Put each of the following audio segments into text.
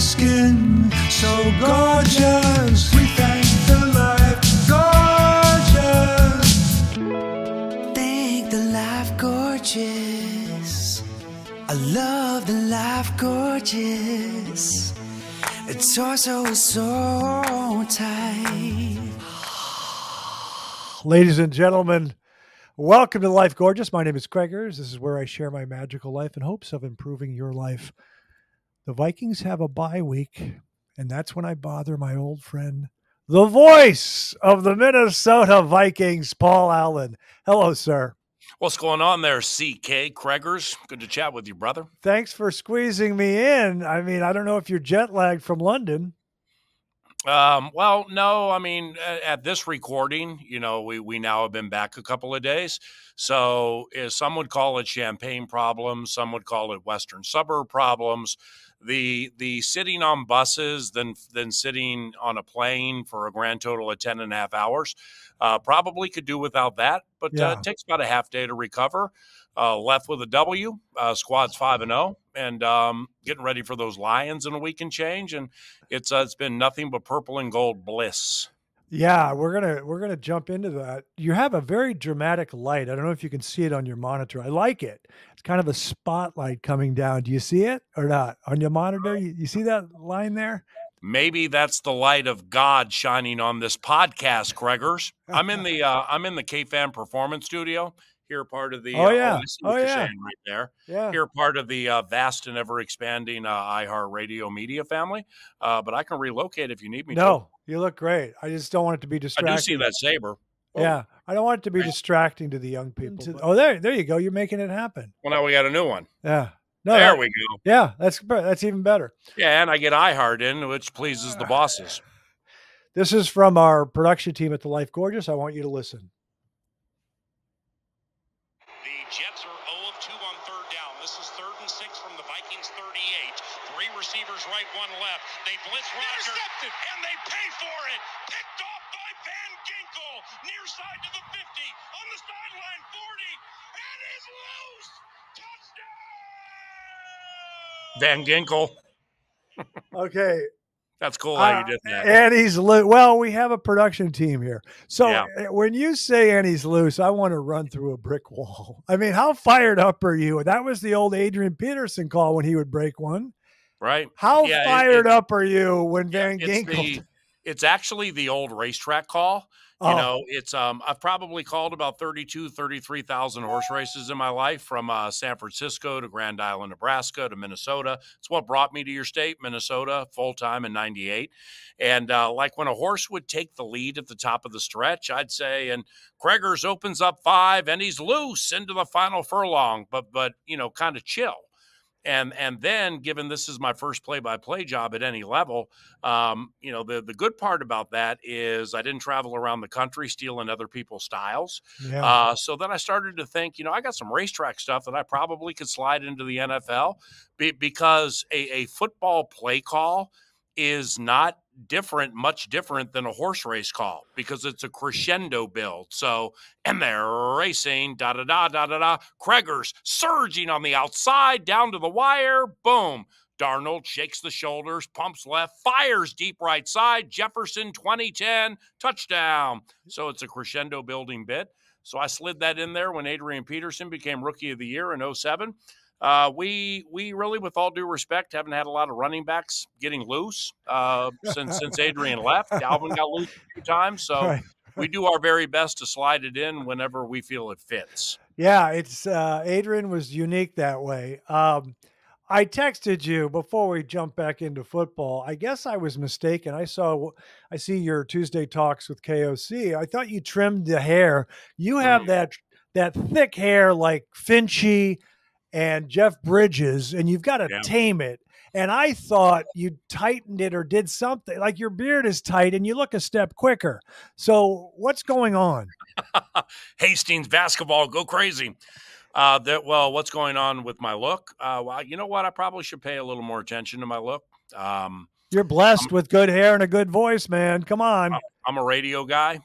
skin so gorgeous. We thank the life gorgeous. Thank the life gorgeous. I love the life gorgeous. Its torso is so tight. Ladies and gentlemen, welcome to Life Gorgeous. My name is Craigers. This is where I share my magical life in hopes of improving your life. The Vikings have a bye week, and that's when I bother my old friend, the voice of the Minnesota Vikings, Paul Allen. Hello, sir. What's going on there, CK Craigers? Good to chat with you, brother. Thanks for squeezing me in. I mean, I don't know if you're jet lagged from London. Well, no, I mean, at this recording, we now have been back a couple of days. So some would call it champagne problems. Some would call it Western suburb problems. The sitting on buses, then sitting on a plane for a grand total of 10.5 hours, probably could do without that, but it takes about a half day to recover. Left with a W, squad's 5-0, and getting ready for those Lions in a week and change. And it's been nothing but purple and gold bliss. Yeah, we're gonna jump into that. You have a very dramatic light. I don't know if you can see it on your monitor. I like it. It's kind of a spotlight coming down. Do you see it or not on your monitor? You see that line there? Maybe that's the light of God shining on this podcast, Craigers. I'm in the K-Fan Performance Studio. Here, part of the right there. Yeah. Here, part of the vast and ever-expanding iHeartRadio media family. But I can relocate if you need me to. No, you look great. I just don't want it to be distracting. I do see that saber. Yeah, I don't want it to be distracting to the young people. Oh, there you go. You're making it happen. Well, now we got a new one. Yeah. No, there we go. Yeah, that's even better. Yeah, and I get iHeart in, which pleases the bosses. This is from our production team at the Life Gorgeous. I want you to listen. Jets are 0 of 2 on third down. This is 3rd and 6 from the Vikings 38. 3 receivers right, 1 left. They blitz Rodgers, and they pay for it. Picked off by Van Ginkel. Near side to the 50. On the sideline, 40. And he's loose. Touchdown! Van Ginkel. Okay. That's cool how you did that. And he's loose. Well, we have a production team here. So when you say and he's loose, I want to run through a brick wall. I mean, how fired up are you? That was the old Adrian Peterson call when he would break one. Right. How fired up are you when Van Ginkel? It's actually the old racetrack call. It's I've probably called about 33,000 horse races in my life, from San Francisco to Grand Island, Nebraska to Minnesota. It's what brought me to your state, Minnesota, full time in '98. And like when a horse would take the lead at the top of the stretch, I'd say, and Craigers opens up 5 and he's loose into the final furlong, but kind of chill. And then, given this is my first play-by-play job at any level, the good part about that is I didn't travel around the country stealing other people's styles. Yeah. So then I started to think, I got some racetrack stuff that I probably could slide into the NFL because a football play call is not much different than a horse race call, because it's a crescendo build. So, and they're racing, da-da-da, Craigers surging on the outside, down to the wire, boom. Darnold shakes the shoulders, pumps left, fires deep right side, Jefferson 2010, touchdown. So it's a crescendo building bit. So I slid that in there when Adrian Peterson became Rookie of the Year in 2007. We really, with all due respect, haven't had a lot of running backs getting loose since Adrian left. Dalvin got loose a few times, so we do our very best to slide it in whenever we feel it fits. Yeah, it's Adrian was unique that way. I texted you before we jump back into football. I guess I was mistaken. I see your Tuesday talks with KOC. I thought you trimmed the hair. You have that thick hair like Finchy and Jeff Bridges, and you've got to tame it. And I thought you tightened it or did something. Like, your beard is tight and you look a step quicker. So what's going on? Hastings basketball, go crazy. What's going on with my look? Well, you know what? I probably should pay a little more attention to my look. You're blessed with good hair and a good voice, man. Come on. I'm a radio guy.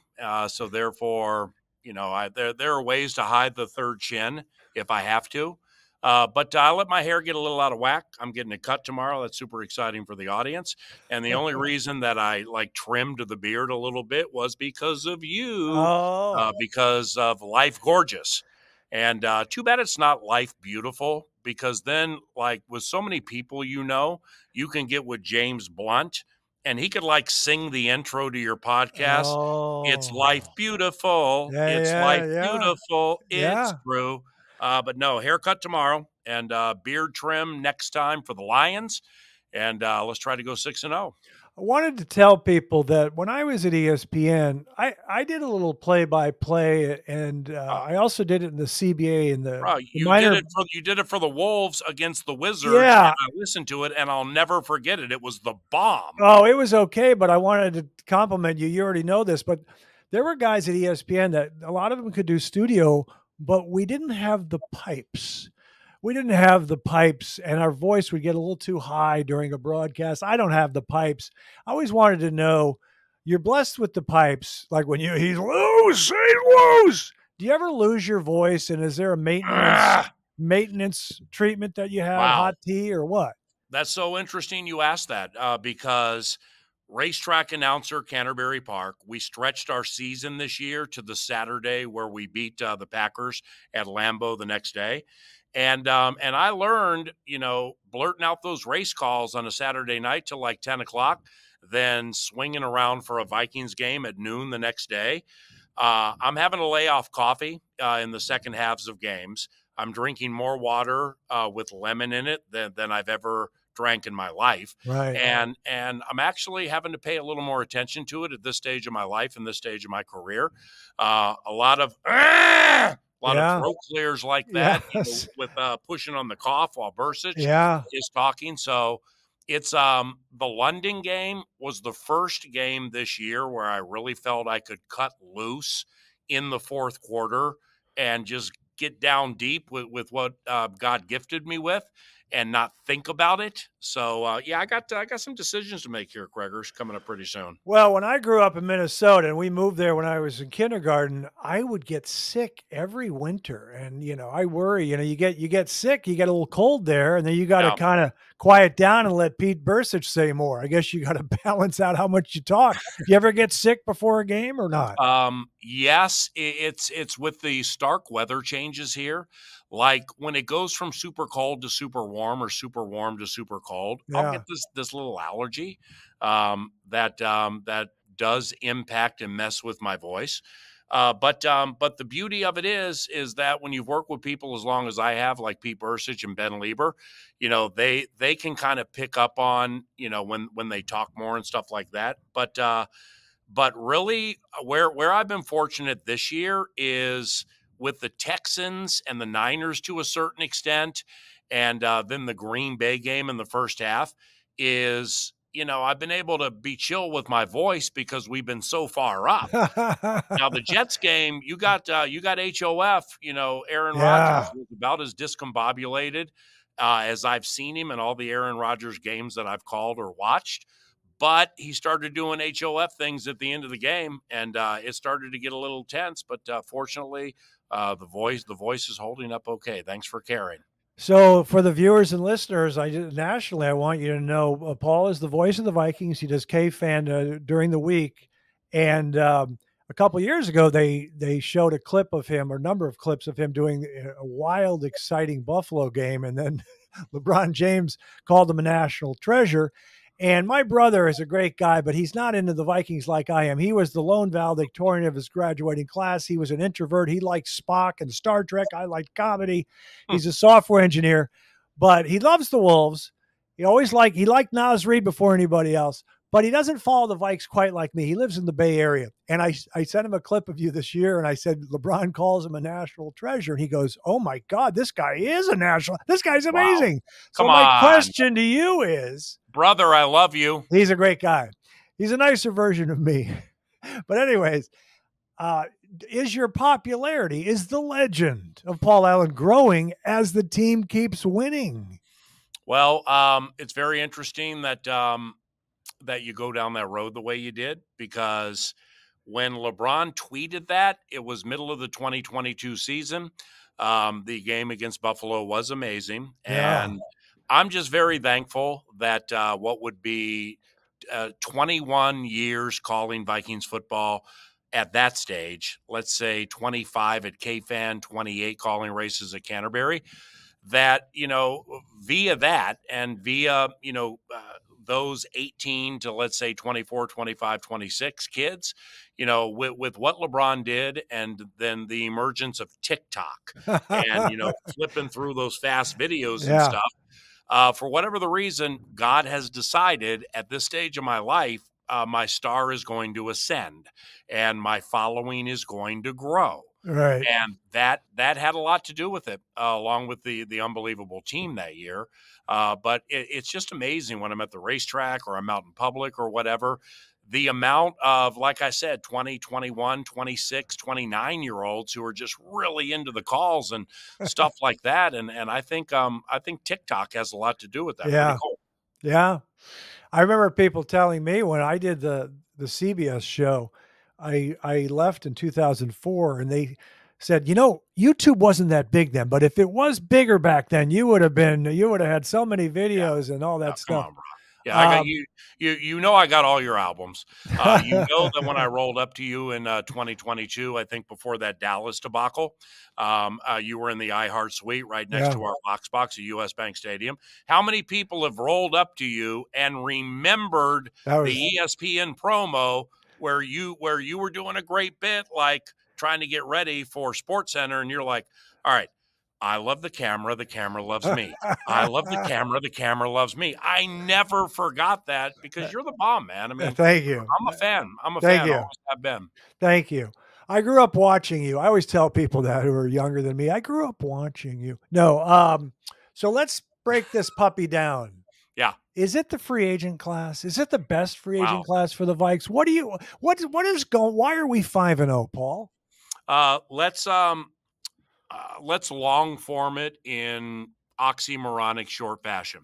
So therefore, there are ways to hide the third chin if I have to. But I let my hair get a little out of whack. I'm getting it cut tomorrow. That's super exciting for the audience. And the only reason that I like trimmed the beard a little bit was because of you, Oh, because of Life Gorgeous. And too bad it's not Life Beautiful, because then, like with so many people, you can get with James Blunt and he could like sing the intro to your podcast. It's Life oh, Beautiful. yeah, It's yeah, Life yeah, Beautiful. It's yeah. true. But no, haircut tomorrow and beard trim next time for the Lions. And let's try to go 6-0. I wanted to tell people that when I was at ESPN, I did a little play-by-play, and I also did it in the CBA and the Bro, minor. you did it for the Wolves against the Wizards, and Yeah. I listened to it, and I'll never forget it. It was the bomb. Oh, it was okay, but I wanted to compliment you. You already know this, but there were guys at ESPN that a lot of them could do studio, but we didn't have the pipes. We didn't have the pipes, and our voice would get a little too high during a broadcast. I don't have the pipes. I always wanted to know, you're blessed with the pipes, like when he's loose, he's loose. Do you ever lose your voice, and is there a maintenance treatment that you have, Wow. hot tea or what? That's so interesting you asked that because racetrack announcer Canterbury Park, we stretched our season this year to the Saturday where we beat the Packers at Lambeau the next day. And I learned, blurting out those race calls on a Saturday night till like 10 o'clock, then swinging around for a Vikings game at noon the next day. I'm having to lay off coffee in the second halves of games. I'm drinking more water with lemon in it than I've ever drank in my life. Right. And I'm actually having to pay a little more attention to it at this stage of my life and this stage of my career. A lot of throat clears like that, Yes. with pushing on the cough while Bursich Yeah. is talking. So it's the London game was the first game this year where I really felt I could cut loose in the fourth quarter and just get down deep with what God gifted me with and not think about it. So I got some decisions to make here, Gregors, coming up pretty soon. Well, when I grew up in Minnesota and we moved there when I was in kindergarten, I would get sick every winter. And, I worry, you get sick, you get a little cold there, and then you got to kind of quiet down and let Pete Bursich say more. I guess you got to balance out how much you talk. You ever get sick before a game or not? Yes, it's with the stark weather changes here. Like when it goes from super cold to super warm or super warm to super cold, I'll get this little allergy that does impact and mess with my voice. But the beauty of it is that when you've worked with people as long as I have, like Pete Bursich and Ben Lieber, they can kind of pick up on when they talk more and stuff like that. But really, where I've been fortunate this year is with the Texans and the Niners to a certain extent, and then the Green Bay game in the first half is, I've been able to be chill with my voice because we've been so far up. Now the Jets game, you got HOF. Aaron Rodgers was about as discombobulated as I've seen him in all the Aaron Rodgers games that I've called or watched. But he started doing HOF things at the end of the game, and it started to get a little tense. But fortunately, the voice is holding up okay. Thanks for caring. So for the viewers and listeners, nationally, I want you to know Paul is the voice of the Vikings. He does K-Fan during the week. And a couple of years ago, they showed a clip of him, or a number of clips of him doing a wild, exciting Buffalo game. And then LeBron James called him a national treasure. And my brother is a great guy, but he's not into the Vikings like I am. He was the lone valedictorian of his graduating class. He was an introvert. He liked Spock and Star Trek. I liked comedy. He's a software engineer, but he loves the Wolves. He liked Nas Reed before anybody else, but he doesn't follow the Vikes quite like me. He lives in the Bay Area. And I sent him a clip of you this year, and I said, LeBron calls him a national treasure. And he goes, oh, my God, this guy is a national. This guy's amazing. Wow. So my question to you is, brother, I love you. He's a great guy. He's a nicer version of me. But anyways, is your popularity, is the legend of Paul Allen growing as the team keeps winning? Well, it's very interesting that you go down that road the way you did, because when LeBron tweeted that, it was middle of the 2022 season. The game against Buffalo was amazing, Yeah. and I'm just very thankful that what would be 21 years calling Vikings football at that stage, let's say 25 at KFan, 28 calling races at Canterbury, that, via that and via, those 18 to, let's say, 24, 25, 26 kids, with what LeBron did, and then the emergence of TikTok and, flipping through those fast videos and Yeah. stuff. For whatever the reason, God has decided at this stage of my life, my star is going to ascend and my following is going to grow. Right. And that had a lot to do with it, along with the unbelievable team that year. But it's just amazing when I'm at the racetrack or I'm out in public or whatever, the amount of, like I said, 20, 21, 26, 29-year-olds who are just really into the calls and stuff like that. And I think TikTok has a lot to do with that. Pretty Yeah. cool. Yeah. I remember people telling me when I did the CBS show, I left in 2004, and they said, YouTube wasn't that big then, but if it was bigger back then, you would have had so many Yeah. videos and all that Oh, come stuff. on, bro. Yeah, I got Um, you. I got all your albums. That when I rolled up to you in 2022, I think before that Dallas debacle, you were in the iHeart suite right next Yeah. to our box at US Bank Stadium. How many people have rolled up to you and remembered That was the ESPN promo where you were doing a great bit, like trying to get ready for Sports Center, and you're like, all right, I love the camera loves me. I love the camera loves me. I never forgot that because you're the bomb, man. I mean, Thank you. I'm a fan. I'm a Thank fan. you. Always have been. Thank you. I grew up watching you. I always tell people that who are younger than me, I grew up watching you. No, so let's break this puppy down. Yeah. Is it the free agent class? Is it the best free agent Wow. class for the Vikes? What is going? Why are we 5-0, Paul? Let's long form it in oxymoronic short fashion.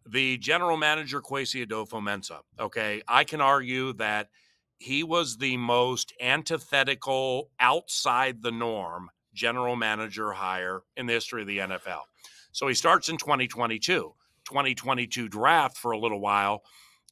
The general manager, Kwesi Adolfo-Mensah, okay, I can argue that he was the most antithetical, outside the norm general manager hire in the history of the NFL. So he starts in 2022 draft for a little while.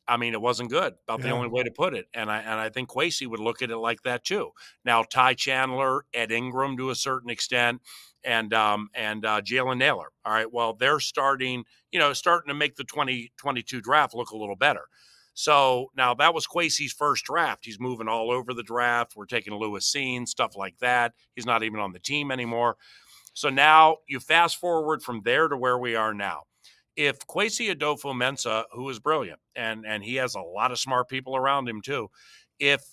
I mean, it wasn't good. About the only way to put it. And I think Kwesi would look at it like that too. Now, Ty Chandler, Ed Ingram to a certain extent, and Jalen Naylor. All right. Well, they're starting to make the 2022 draft look a little better. So now that was Kwesi's first draft. He's moving all over the draft. We're taking loouse, stuff like that. He's not even on the team anymore. So now you fast forward from there to where we are now. If Kwesi Adolfo-Mensah, who is brilliant, and he has a lot of smart people around him too, if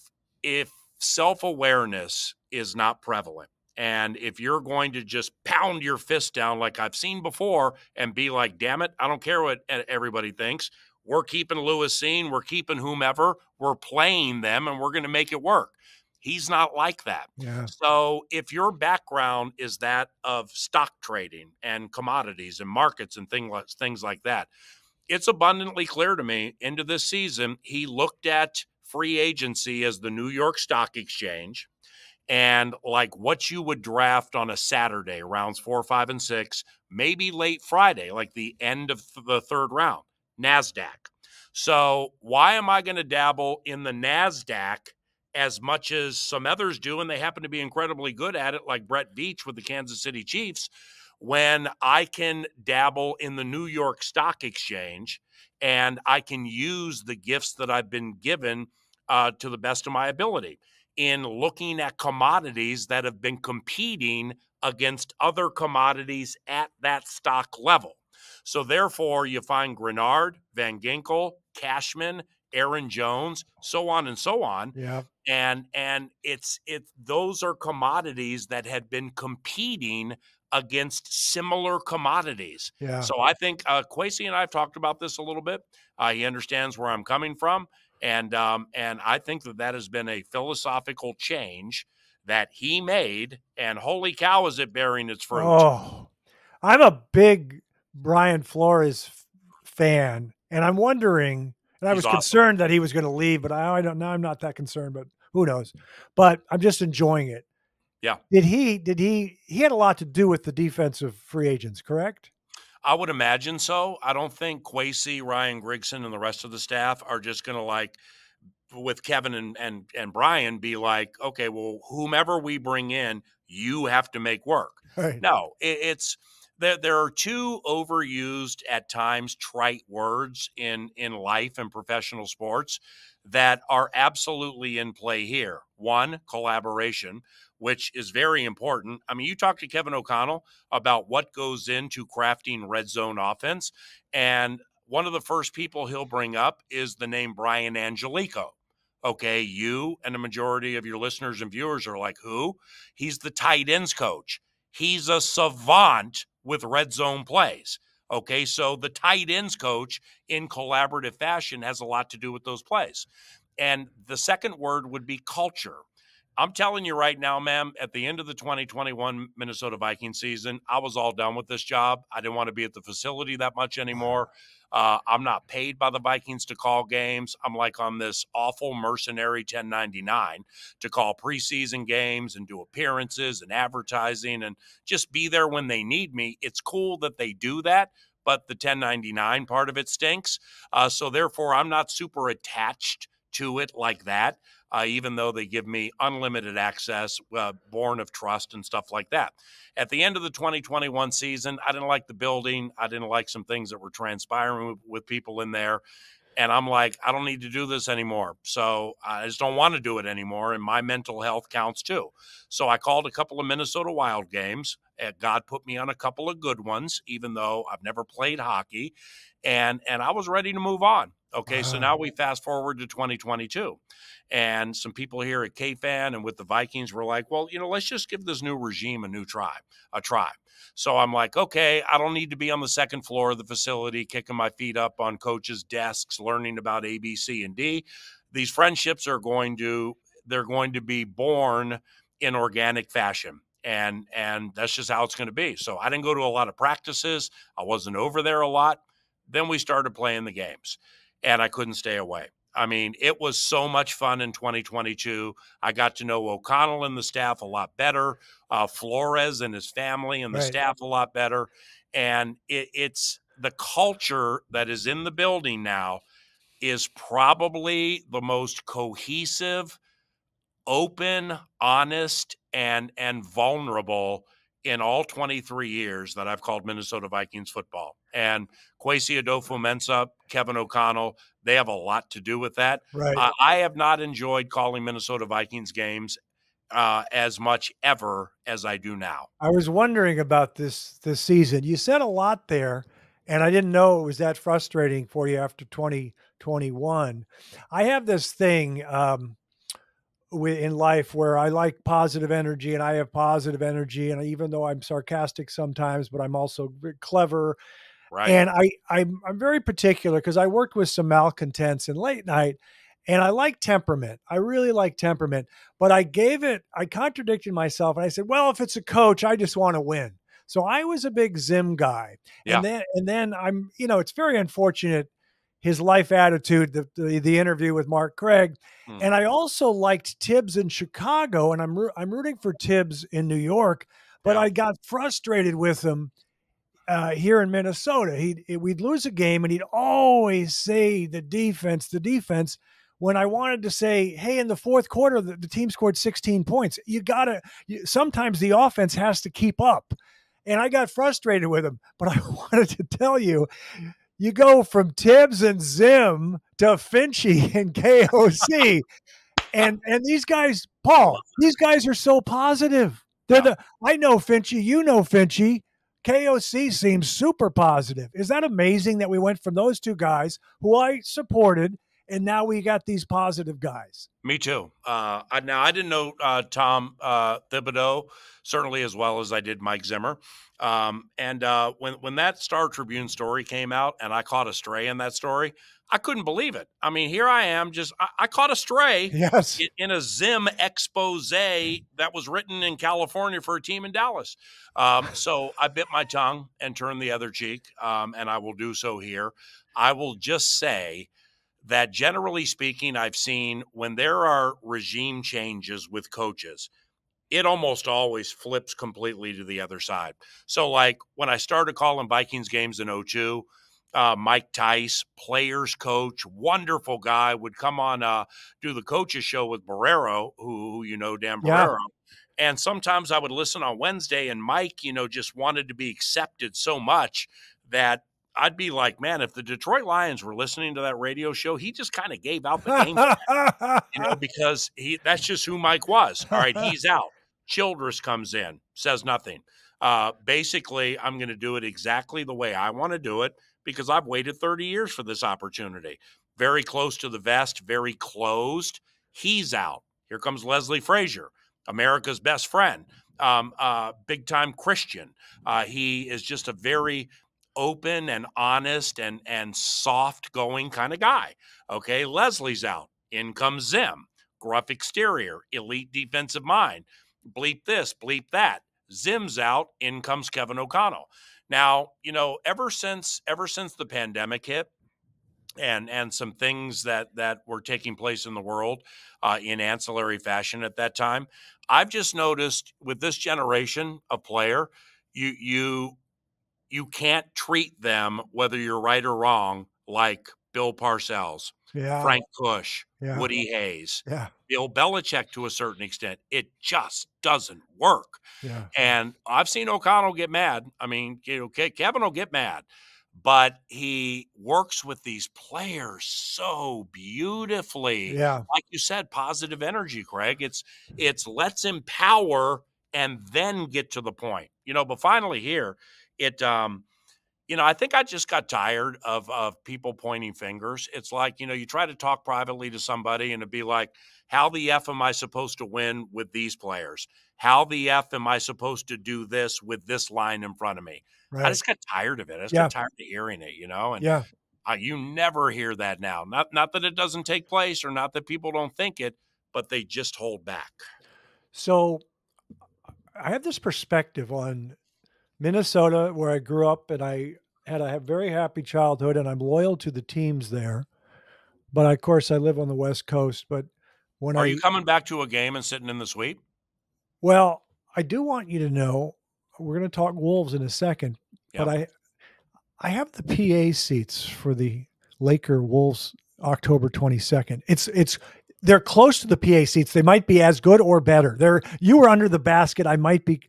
self-awareness is not prevalent, and if you're going to just pound your fist down like I've seen before and be like, damn it, I don't care what everybody thinks. We're keeping loouse, we're keeping whomever, we're playing them, and we're going to make it work. He's not like that. Yeah. So if your background is that of stock trading and commodities and markets and things like that, it's abundantly clear to me into this season, he looked at free agency as the New York Stock Exchange and like what you would draft on a Saturday, rounds 4, 5, and 6, maybe late Friday, like the end of the third round, NASDAQ. So why am I going to dabble in the NASDAQ as much as some others do, and they happen to be incredibly good at it, like Brett Veach with the Kansas City Chiefs, when I can dabble in the New York Stock Exchange and I can use the gifts that I've been given to the best of my ability in looking at commodities that have been competing against other commodities at that stock level. So therefore, you find Grenard, Van Ginkel, Cashman, Aaron Jones, so on and so on. Yeah. And it's those are commodities that had been competing against similar commodities. Yeah. So I think Kwesi and I have talked about this a little bit. He understands where I'm coming from. And I think that has been a philosophical change that he made. And holy cow, is it bearing its fruit? Oh, I'm a big Brian Flores fan, and I'm wondering, and I was concerned that he was going to leave, but I don't know. I'm not that concerned, but who knows? But I'm just enjoying it. Yeah. He had a lot to do with the defensive free agents, correct? I would imagine so. I don't think Kwesi, Ryan Grigson, and the rest of the staff are just going to like with Kevin and Brian be like, okay, well, whomever we bring in, you have to make work. Right. No, it's there are two overused at times trite words in life and professional sports that are absolutely in play here. One, collaboration, which is very important. I mean, you talk to Kevin O'Connell about what goes into crafting red zone offense, and one of the first people he'll bring up is the name Brian Angelico. Okay, you and the majority of your listeners and viewers are like, who? He's the tight ends coach. He's a savant with red zone plays. Okay, so the tight ends coach in collaborative fashion has a lot to do with those plays. And the second word would be culture. I'm telling you right now, ma'am, at the end of the 2021 Minnesota Vikings season, I was all done with this job. I didn't want to be at the facility that much anymore. I'm not paid by the Vikings to call games. I'm like on this awful mercenary 1099 to call preseason games and do appearances and advertising and just be there when they need me. It's cool that they do that, but the 1099 part of it stinks. So therefore, I'm not super attached to it like that. Even though they give me unlimited access, born of trust and stuff like that. At the end of the 2021 season, I didn't like the building. I didn't like some things that were transpiring with people in there. And I'm like, I don't need to do this anymore. So I just don't want to do it anymore. And my mental health counts too. So I called a couple of Minnesota Wild games. God put me on a couple of good ones, even though I've never played hockey. And I was ready to move on. Okay, so now we fast forward to 2022. And some people here at KFan and with the Vikings were like, well, let's just give this new regime a try. So I'm like, okay, I don't need to be on the second floor of the facility, kicking my feet up on coaches' desks, learning about A, B, C, and D. These friendships they're going to be born in organic fashion. And that's just how it's going to be. So I didn't go to a lot of practices. I wasn't over there a lot. Then we started playing the games, and I couldn't stay away. I mean, it was so much fun in 2022. I got to know O'Connell and the staff a lot better, Flores and his family and the staff a lot better. And it's the culture that is in the building now is probably the most cohesive, open, honest, and vulnerable in all 23 years that I've called Minnesota Vikings football. And Kwesi Adofo-Mensah, Kevin O'Connell, they have a lot to do with that. Right. I have not enjoyed calling Minnesota Vikings games as much ever as I do now. I was wondering about this season. You said a lot there, and I didn't know it was that frustrating for you after 2021. I have this thing in life where I like positive energy, and I have positive energy, and even though I'm sarcastic sometimes, but I'm also very clever. Right. And I'm very particular because I worked with some malcontents in late night, and I like temperament. I really like temperament, but I contradicted myself, and I said, well, if it's a coach, I just want to win. So I was a big Zim guy. Yeah. And then I'm, it's very unfortunate, his life attitude, the interview with Mark Craig. And I also liked Tibbs in Chicago, and I'm rooting for Tibbs in New York, but I got frustrated with him here in Minnesota. We'd lose a game, and he'd always say the defense, when I wanted to say, hey, in the fourth quarter, the team scored 16 points. Sometimes the offense has to keep up. And I got frustrated with him, but I wanted to tell you, you go from Tibbs and Zim to Finchy and KOC. and these guys, Paul, these guys are so positive. I know Finchy, you know Finchy. KOC seems super positive. Is that amazing that we went from those two guys who I supported, and now we got these positive guys? Me too. Now, I didn't know Tom Thibodeau certainly as well as I did Mike Zimmer. When that Star Tribune story came out and I caught a stray in that story, I couldn't believe it. I mean, here I am, I caught a stray in a Zim expose that was written in California for a team in Dallas. So I bit my tongue and turned the other cheek, and I will do so here. I will just say that generally speaking, I've seen when there are regime changes with coaches, it almost always flips completely to the other side. So, like, when I started calling Vikings games in '02, Mike Tice, players coach, wonderful guy, would come on do the coaches show with Barrero, who you know, Dan Yeah. Barrero. And sometimes I would listen on Wednesday, and Mike, just wanted to be accepted so much that I'd be like, man, if the Detroit Lions were listening to that radio show, he just kind of gave out the game plan, because that's just who Mike was. All right, he's out. Childress comes in, says nothing. Basically, I'm going to do it exactly the way I want to do it because I've waited 30 years for this opportunity. Very close to the vest, very closed. He's out. Here comes Leslie Frazier, America's best friend, big-time Christian. He is just a very open and honest and soft-going kind of guy. Okay, Leslie's out. In comes Zim, gruff exterior, elite defensive mind. Bleep this, bleep that. Zim's out. In comes Kevin O'Connell. Now, ever since the pandemic hit, and some things that were taking place in the world in ancillary fashion at that time, I've just noticed with this generation of player, you can't treat them, whether you're right or wrong, like Bill Parcells, Yeah. Frank Kush, Yeah. Woody Hayes, Yeah. Bill Belichick to a certain extent. It just doesn't work. Yeah. And I've seen O'Connell get mad. I mean, Kevin will get mad, but he works with these players so beautifully. Yeah. Like you said, positive energy, Craig. It's let's empower and then get to the point. But finally here, I think I just got tired of people pointing fingers. It's like, you try to talk privately to somebody and it'd be like, how the F am I supposed to win with these players? How the F am I supposed to do this with this line in front of me? Right. I just got tired of it. I just got tired of hearing it, and Yeah. You never hear that now. Not that it doesn't take place or not that people don't think it, but they just hold back. So I have this perspective on Minnesota, where I grew up, and I had a very happy childhood, and I'm loyal to the teams there. But of course, I live on the West Coast. But Are you coming back to a game and sitting in the suite? Well, I do want you to know, we're going to talk Wolves in a second, but I have the PA seats for the Laker Wolves October 22nd. They're close to the PA seats. They might be as good or better. You were under the basket. I might be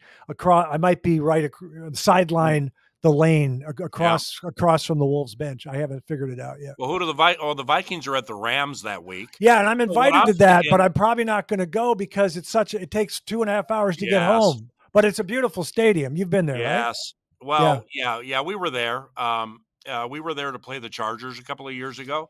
right sideline, the lane across from the Wolves bench. I haven't figured it out yet. Well, who do the Vikings are at the Rams that week? Yeah, and I'm invited to that, but I'm probably not going to go because it takes 2.5 hours to get home. But it's a beautiful stadium. You've been there, right? Yes. Well, yeah, we were there. We were there to play the Chargers a couple of years ago.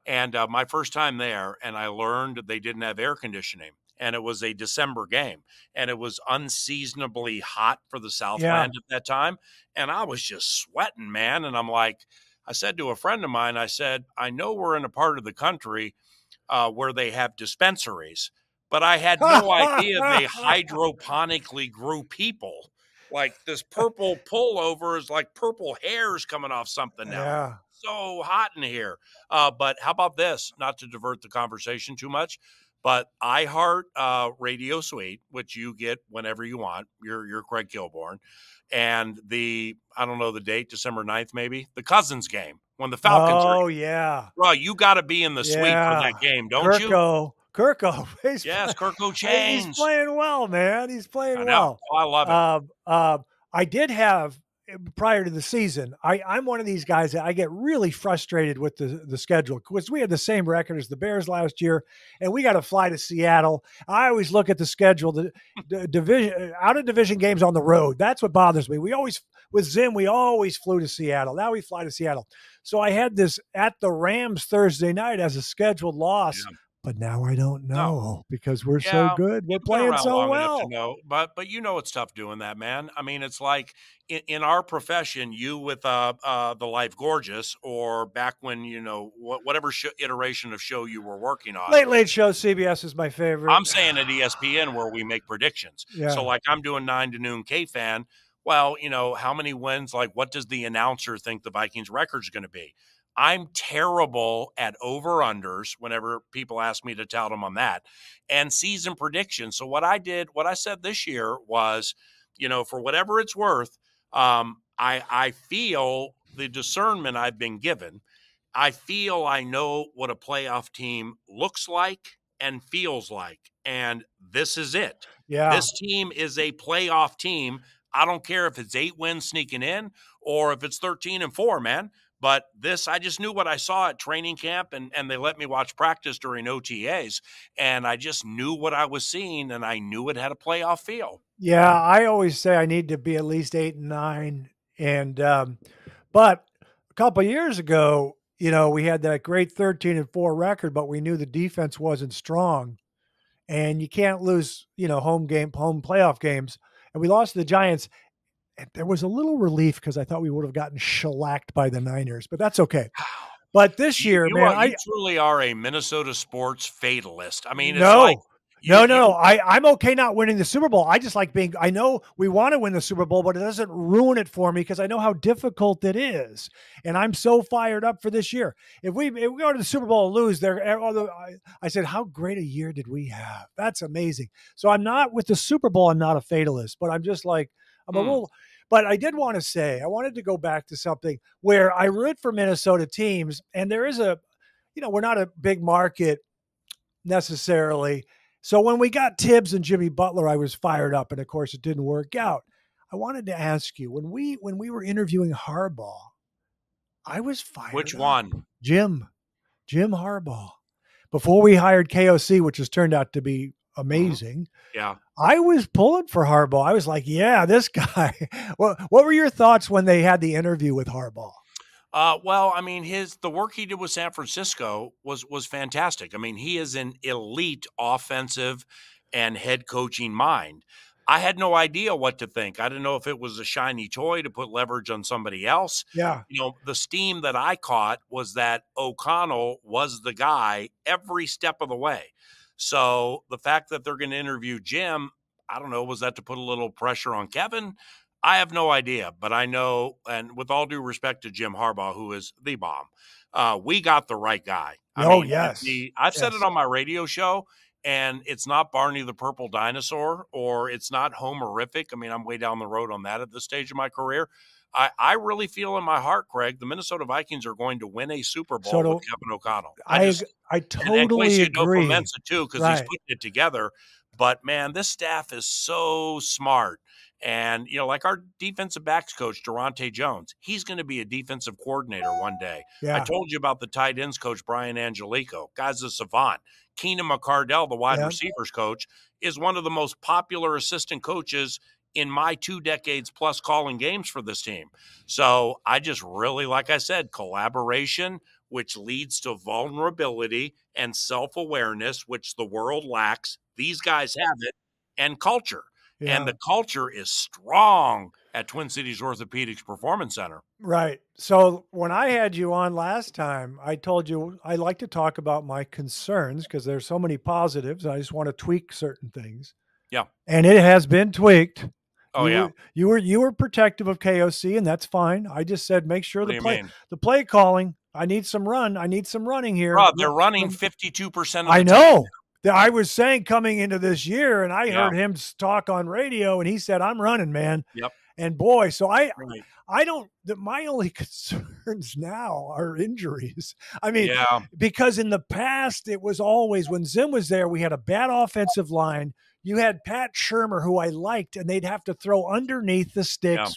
And my first time there, and I learned they didn't have air conditioning. And it was a December game. And it was unseasonably hot for the Southland at that time. And I was just sweating, man. And I said to a friend of mine, I said, I know we're in a part of the country where they have dispensaries, but I had no idea they hydroponically grew people. Like this purple pullover is like purple hairs coming off something now. Yeah. So hot in here. But how about this? Not to divert the conversation too much, but iHeart Radio Suite, which you get whenever you want. You're Craig Kilborn. And I don't know the date, December 9th maybe, the Cousins game when the Falcons are. Oh, yeah. Bro, you got to be in the suite for that game, don't you? Kirko. Kirko Chains. He's playing well, man. He's playing well. I love it. I did have, prior to the season, I'm one of these guys that I get really frustrated with the schedule because we had the same record as the Bears last year, and we got to fly to Seattle. I always look at the schedule, the division, out of division games on the road. That's what bothers me. With Zim, we always flew to Seattle. Now we fly to Seattle. So I had this at the Rams Thursday night as a scheduled loss. Yeah. But now I don't know because we're so good. We're playing so well. But it's tough doing that, man. I mean, it's like in our profession, you with the Life Gorgeous, or back when whatever iteration of show you were working on. Late Show, CBS is my favorite. I'm saying at ESPN where we make predictions. Yeah. So like I'm doing 9 to noon K-Fan. well, how many wins? Like, what does the announcer think the Vikings record is going to be? I'm terrible at over-unders whenever people ask me to tout them on that, and season predictions. So what I said this year was, for whatever it's worth, I feel the discernment I've been given. I feel I know what a playoff team looks like and feels like, and this is it. Yeah. This team is a playoff team. I don't care if it's 8 wins sneaking in or if it's 13-4, man. But I just knew what I saw at training camp, and they let me watch practice during OTAs, and I just knew what I was seeing, and I knew it had a playoff feel. Yeah, I always say I need to be at least 8 and 9. And but a couple of years ago, we had that great 13-4 record, but we knew the defense wasn't strong. And you can't lose, home playoff games. And we lost to the Giants. And there was a little relief because I thought we would have gotten shellacked by the Niners, but that's okay. But this year, man, you truly are a Minnesota sports fatalist. I mean, no. it's like No. I'm okay not winning the Super Bowl. I just like I know we want to win the Super Bowl, but it doesn't ruin it for me because I know how difficult it is. And I'm so fired up for this year. If we go to the Super Bowl and lose, I said, how great a year did we have? That's amazing. So I'm not with the Super Bowl. I'm not a fatalist, but I'm just like, I'm a little, but I did want to say, I wanted to go back to something where I root for Minnesota teams. And there is we're not a big market necessarily. So when we got Tibbs and Jimmy Butler, I was fired up, and of course it didn't work out. I wanted to ask you, when we were interviewing Harbaugh, I was fired Which up. one? Jim Harbaugh. Before we hired KOC, which has turned out to be amazing. Yeah. I was pulling for Harbaugh. I was like, yeah, this guy. What were your thoughts when they had the interview with Harbaugh? Well, I mean, the work he did with San Francisco was fantastic. I mean, he is an elite offensive and head coaching mind. I had no idea what to think. I didn't know if it was a shiny toy to put leverage on somebody else. Yeah. The steam that I caught was that O'Connell was the guy every step of the way. So the fact that they're going to interview Jim, I don't know, was that to put a little pressure on Kevin? I have no idea, but I know, and with all due respect to Jim Harbaugh, who is the bomb, we got the right guy. Yes. I've said it on my radio show, and it's not Barney the Purple Dinosaur, or it's not Homerific. I mean, I'm way down the road on that at this stage of my career. I really feel in my heart, Craig, the Minnesota Vikings are going to win a Super Bowl with Kevin O'Connell. I totally agree. Mensa too, because he's putting it together. But man, this staff is so smart. And, like our defensive backs coach, Durante Jones, he's going to be a defensive coordinator one day. Yeah. I told you about the tight ends coach, Brian Angelico. Guy's a savant. Keenan McCardell, the wide receivers coach, is one of the most popular assistant coaches in my 2 decades plus calling games for this team. So I just really, like I said, collaboration, which leads to vulnerability, and self-awareness, which the world lacks. These guys have it, and culture. Yeah. And the culture is strong at Twin Cities Orthopedics Performance Center. Right. So when I had you on last time, I told you I like to talk about my concerns because there's so many positives. I just want to tweak certain things. Yeah. And it has been tweaked. Oh, you were protective of KOC, and that's fine. I just said make sure the play calling. I need some running here. Bro, they're running 52% of the I know. I was saying coming into this year, and I heard him talk on radio, and he said, I'm running, man. Yep. And boy, so I don't, my only concerns now are injuries. I mean, because in the past, it was always when Zim was there, we had a bad offensive line. You had Pat Shurmur, who I liked, and they'd have to throw underneath the sticks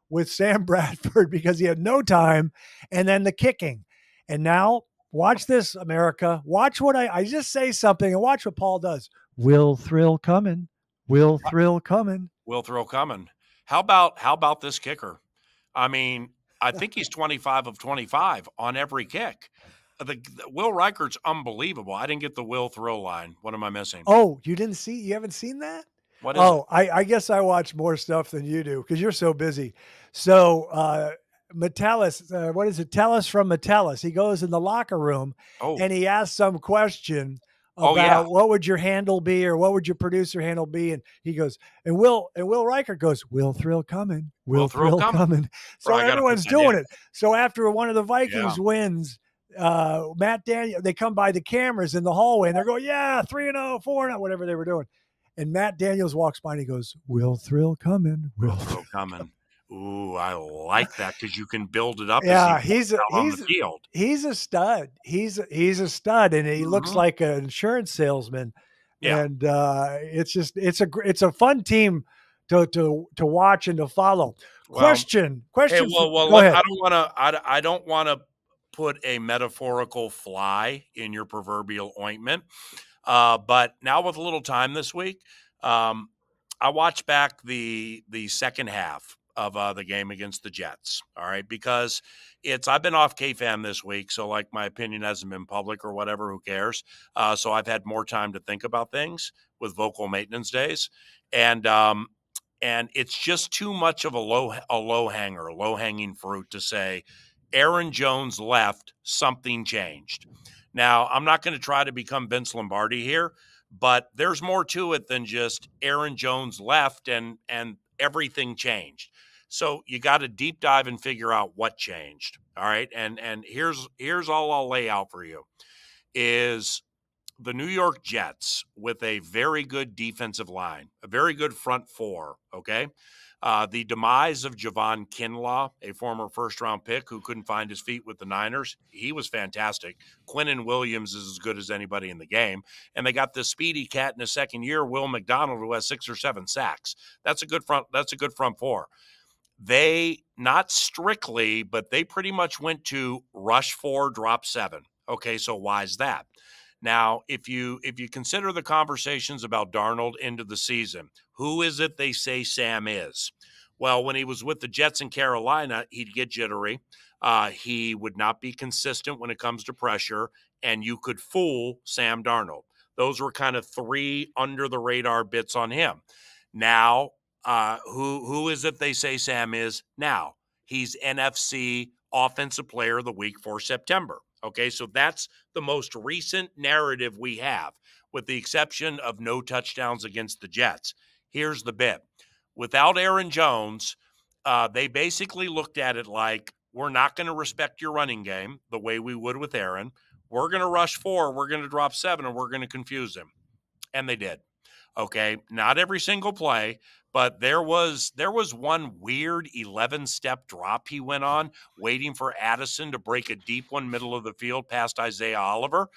with Sam Bradford because he had no time, and then the kicking. And now, watch this, America. Watch what I just say something and watch what Paul does. Will thrill coming. Will thrill coming. Will thrill coming. How about this kicker? I mean, I think he's 25 of 25 on every kick. Will Reichert's unbelievable. I didn't get the Will thrill line. What am I missing? Oh, you haven't seen that? What is it? I guess I watch more stuff than you do because you're so busy. So, Metellus, what is it? Tellus from Metellus. He goes in the locker room and he asks some question Oh, yeah. about what would your handle be or what would your producer handle be, and he goes, and Will Riker goes, "Will Thrill coming, Will Will Thrill Thrill coming. coming." Bro, So I gotta put everyone's that in. doing it. So after one of the Yeah. Vikings wins, Matt Daniel, they come by the cameras in the hallway and they're going, "Yeah, 3-0, 4-0, whatever they were doing." And Matt Daniels walks by and he goes, "Will Thrill coming, Will Will Thrill Thrill." coming. Ooh, I like that because you can build it up as he Yeah, walks out on the field. he's a stud. He's a stud, and he looks Mhm. like an insurance salesman. Yeah. And it's a fun team to watch and to follow. Well, Question hey, question for, well, go look, ahead. I don't wanna put a metaphorical fly in your proverbial ointment, but now with a little time this week, um, I watched back the second half of, the game against the Jets, all right? Because I've been off KFAN this week, so, like, my opinion hasn't been public or whatever, who cares? So I've had more time to think about things with vocal maintenance days, and, um and it's just too much of a low hanging fruit to say Aaron Jones left, something changed. Now, I'm not going to try to become Vince Lombardi here, but there's more to it than just Aaron Jones left and everything changed. So you got to deep dive and figure out what changed. All right. And here's all I'll lay out for you is the New York Jets with a very good defensive line, a very good front four, okay? The demise of Javon Kinlaw, a former first-round pick who couldn't find his feet with the Niners, he was fantastic. Quinnen Williams is as good as anybody in the game. And they got this speedy cat in his second year, Will McDonald, who has 6 or 7 sacks. That's a good front four. They, not strictly, but they pretty much went to rush 4, drop 7. Okay, so why is that? Now, if you consider the conversations about Darnold into the season, who is it they say Sam is? Well, when he was with the Jets in Carolina, he'd get jittery. He would not be consistent when it comes to pressure, and you could fool Sam Darnold. Those were kind of 3 under the radar bits on him. Now, who is it they say Sam is now? He's NFC Offensive Player of the Week for September. Okay, so that's the most recent narrative we have, with the exception of no touchdowns against the Jets. Here's the bit. Without Aaron Jones, they basically looked at it like, we're not going to respect your running game the way we would with Aaron. We're going to rush 4, we're going to drop 7, and we're going to confuse him. And they did. Okay, not every single play, but there was one weird 11-step drop he went on, waiting for Addison to break a deep one middle of the field past Isaiah Oliver.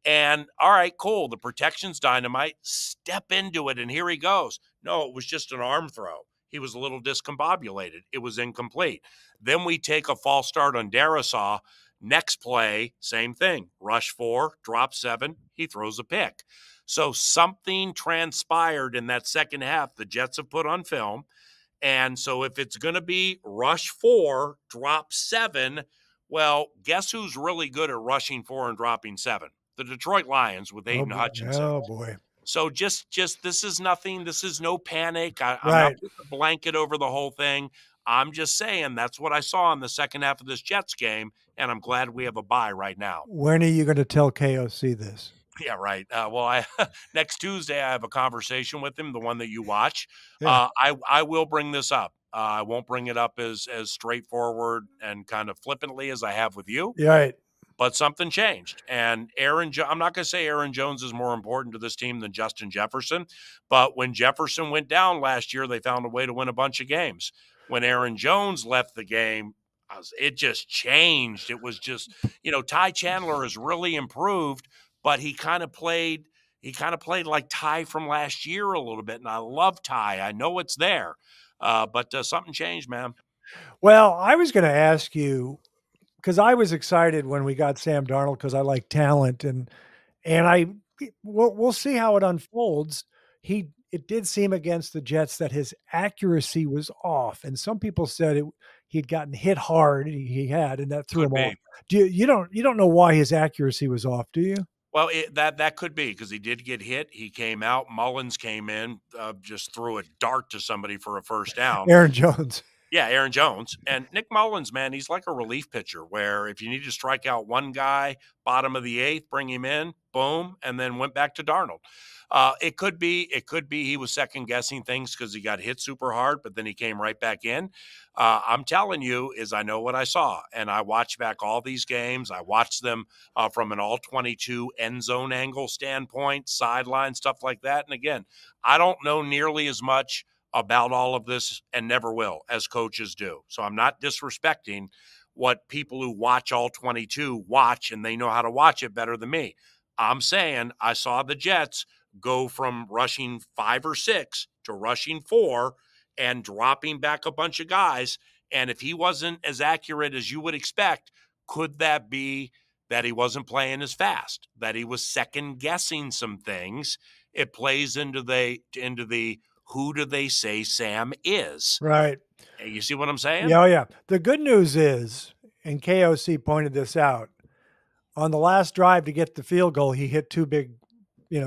And all right, cool, the protection's dynamite. Step into it, and here he goes. No, it was just an arm throw. He was a little discombobulated. It was incomplete. Then we take a false start on Darisaw. Next play, same thing. Rush 4, drop 7. He throws a pick. So something transpired in that second half the Jets have put on film. And so if it's going to be rush 4, drop 7, well, guess who's really good at rushing 4 and dropping 7? The Detroit Lions with Aiden Hutchinson. Oh boy. So just this is nothing. This is no panic. I'm not Right. putting a blanket over the whole thing. I'm just saying that's what I saw in the second half of this Jets game, and I'm glad we have a bye right now. When are you going to tell KOC this? Yeah, right. Well, next Tuesday I have a conversation with him, the one that you watch. Yeah. I will bring this up. I won't bring it up as straightforward and kind of flippantly as I have with you. Right. But something changed. And I'm not going to say Aaron Jones is more important to this team than Justin Jefferson, but when Jefferson went down last year, they found a way to win a bunch of games. When Aaron Jones left the game, it just changed. It was just, Ty Chandler has really improved, but he kind of played like Ty from last year a little bit. And I love Ty. I know it's there. But something changed, man. Well, I was going to ask you, because I was excited when we got Sam Darnold because I like talent, and we'll see how it unfolds. It did seem against the Jets that his accuracy was off, and some people said he'd gotten hit hard. He had, and that threw him off. You don't know why his accuracy was off, do you? Well, that could be because he did get hit. He came out. Mullins came in, just threw a dart to somebody for a first down. Aaron Jones. Yeah, Aaron Jones. And Nick Mullins, man, he's like a relief pitcher where if you need to strike out one guy, bottom of the eighth, bring him in, boom, and then went back to Darnold. It could be he was second guessing things because he got hit super hard, but then he came right back in. I'm telling you, is I know what I saw, and I watched back all these games. I watched them from an all 22 end zone angle standpoint, sideline stuff like that. And again, I don't know nearly as much about all of this and never will as coaches do. So I'm not disrespecting what people who watch all 22 watch, and they know how to watch it better than me. I'm saying I saw the Jets go from rushing 5 or 6 to rushing 4 and dropping back a bunch of guys. And if he wasn't as accurate as you would expect, could that be that he wasn't playing as fast, that he was second guessing some things? It plays into the who do they say Sam is? Right. You see what I'm saying? Yeah, yeah. The good news is, and KOC pointed this out, on the last drive to get the field goal, he hit 2 big,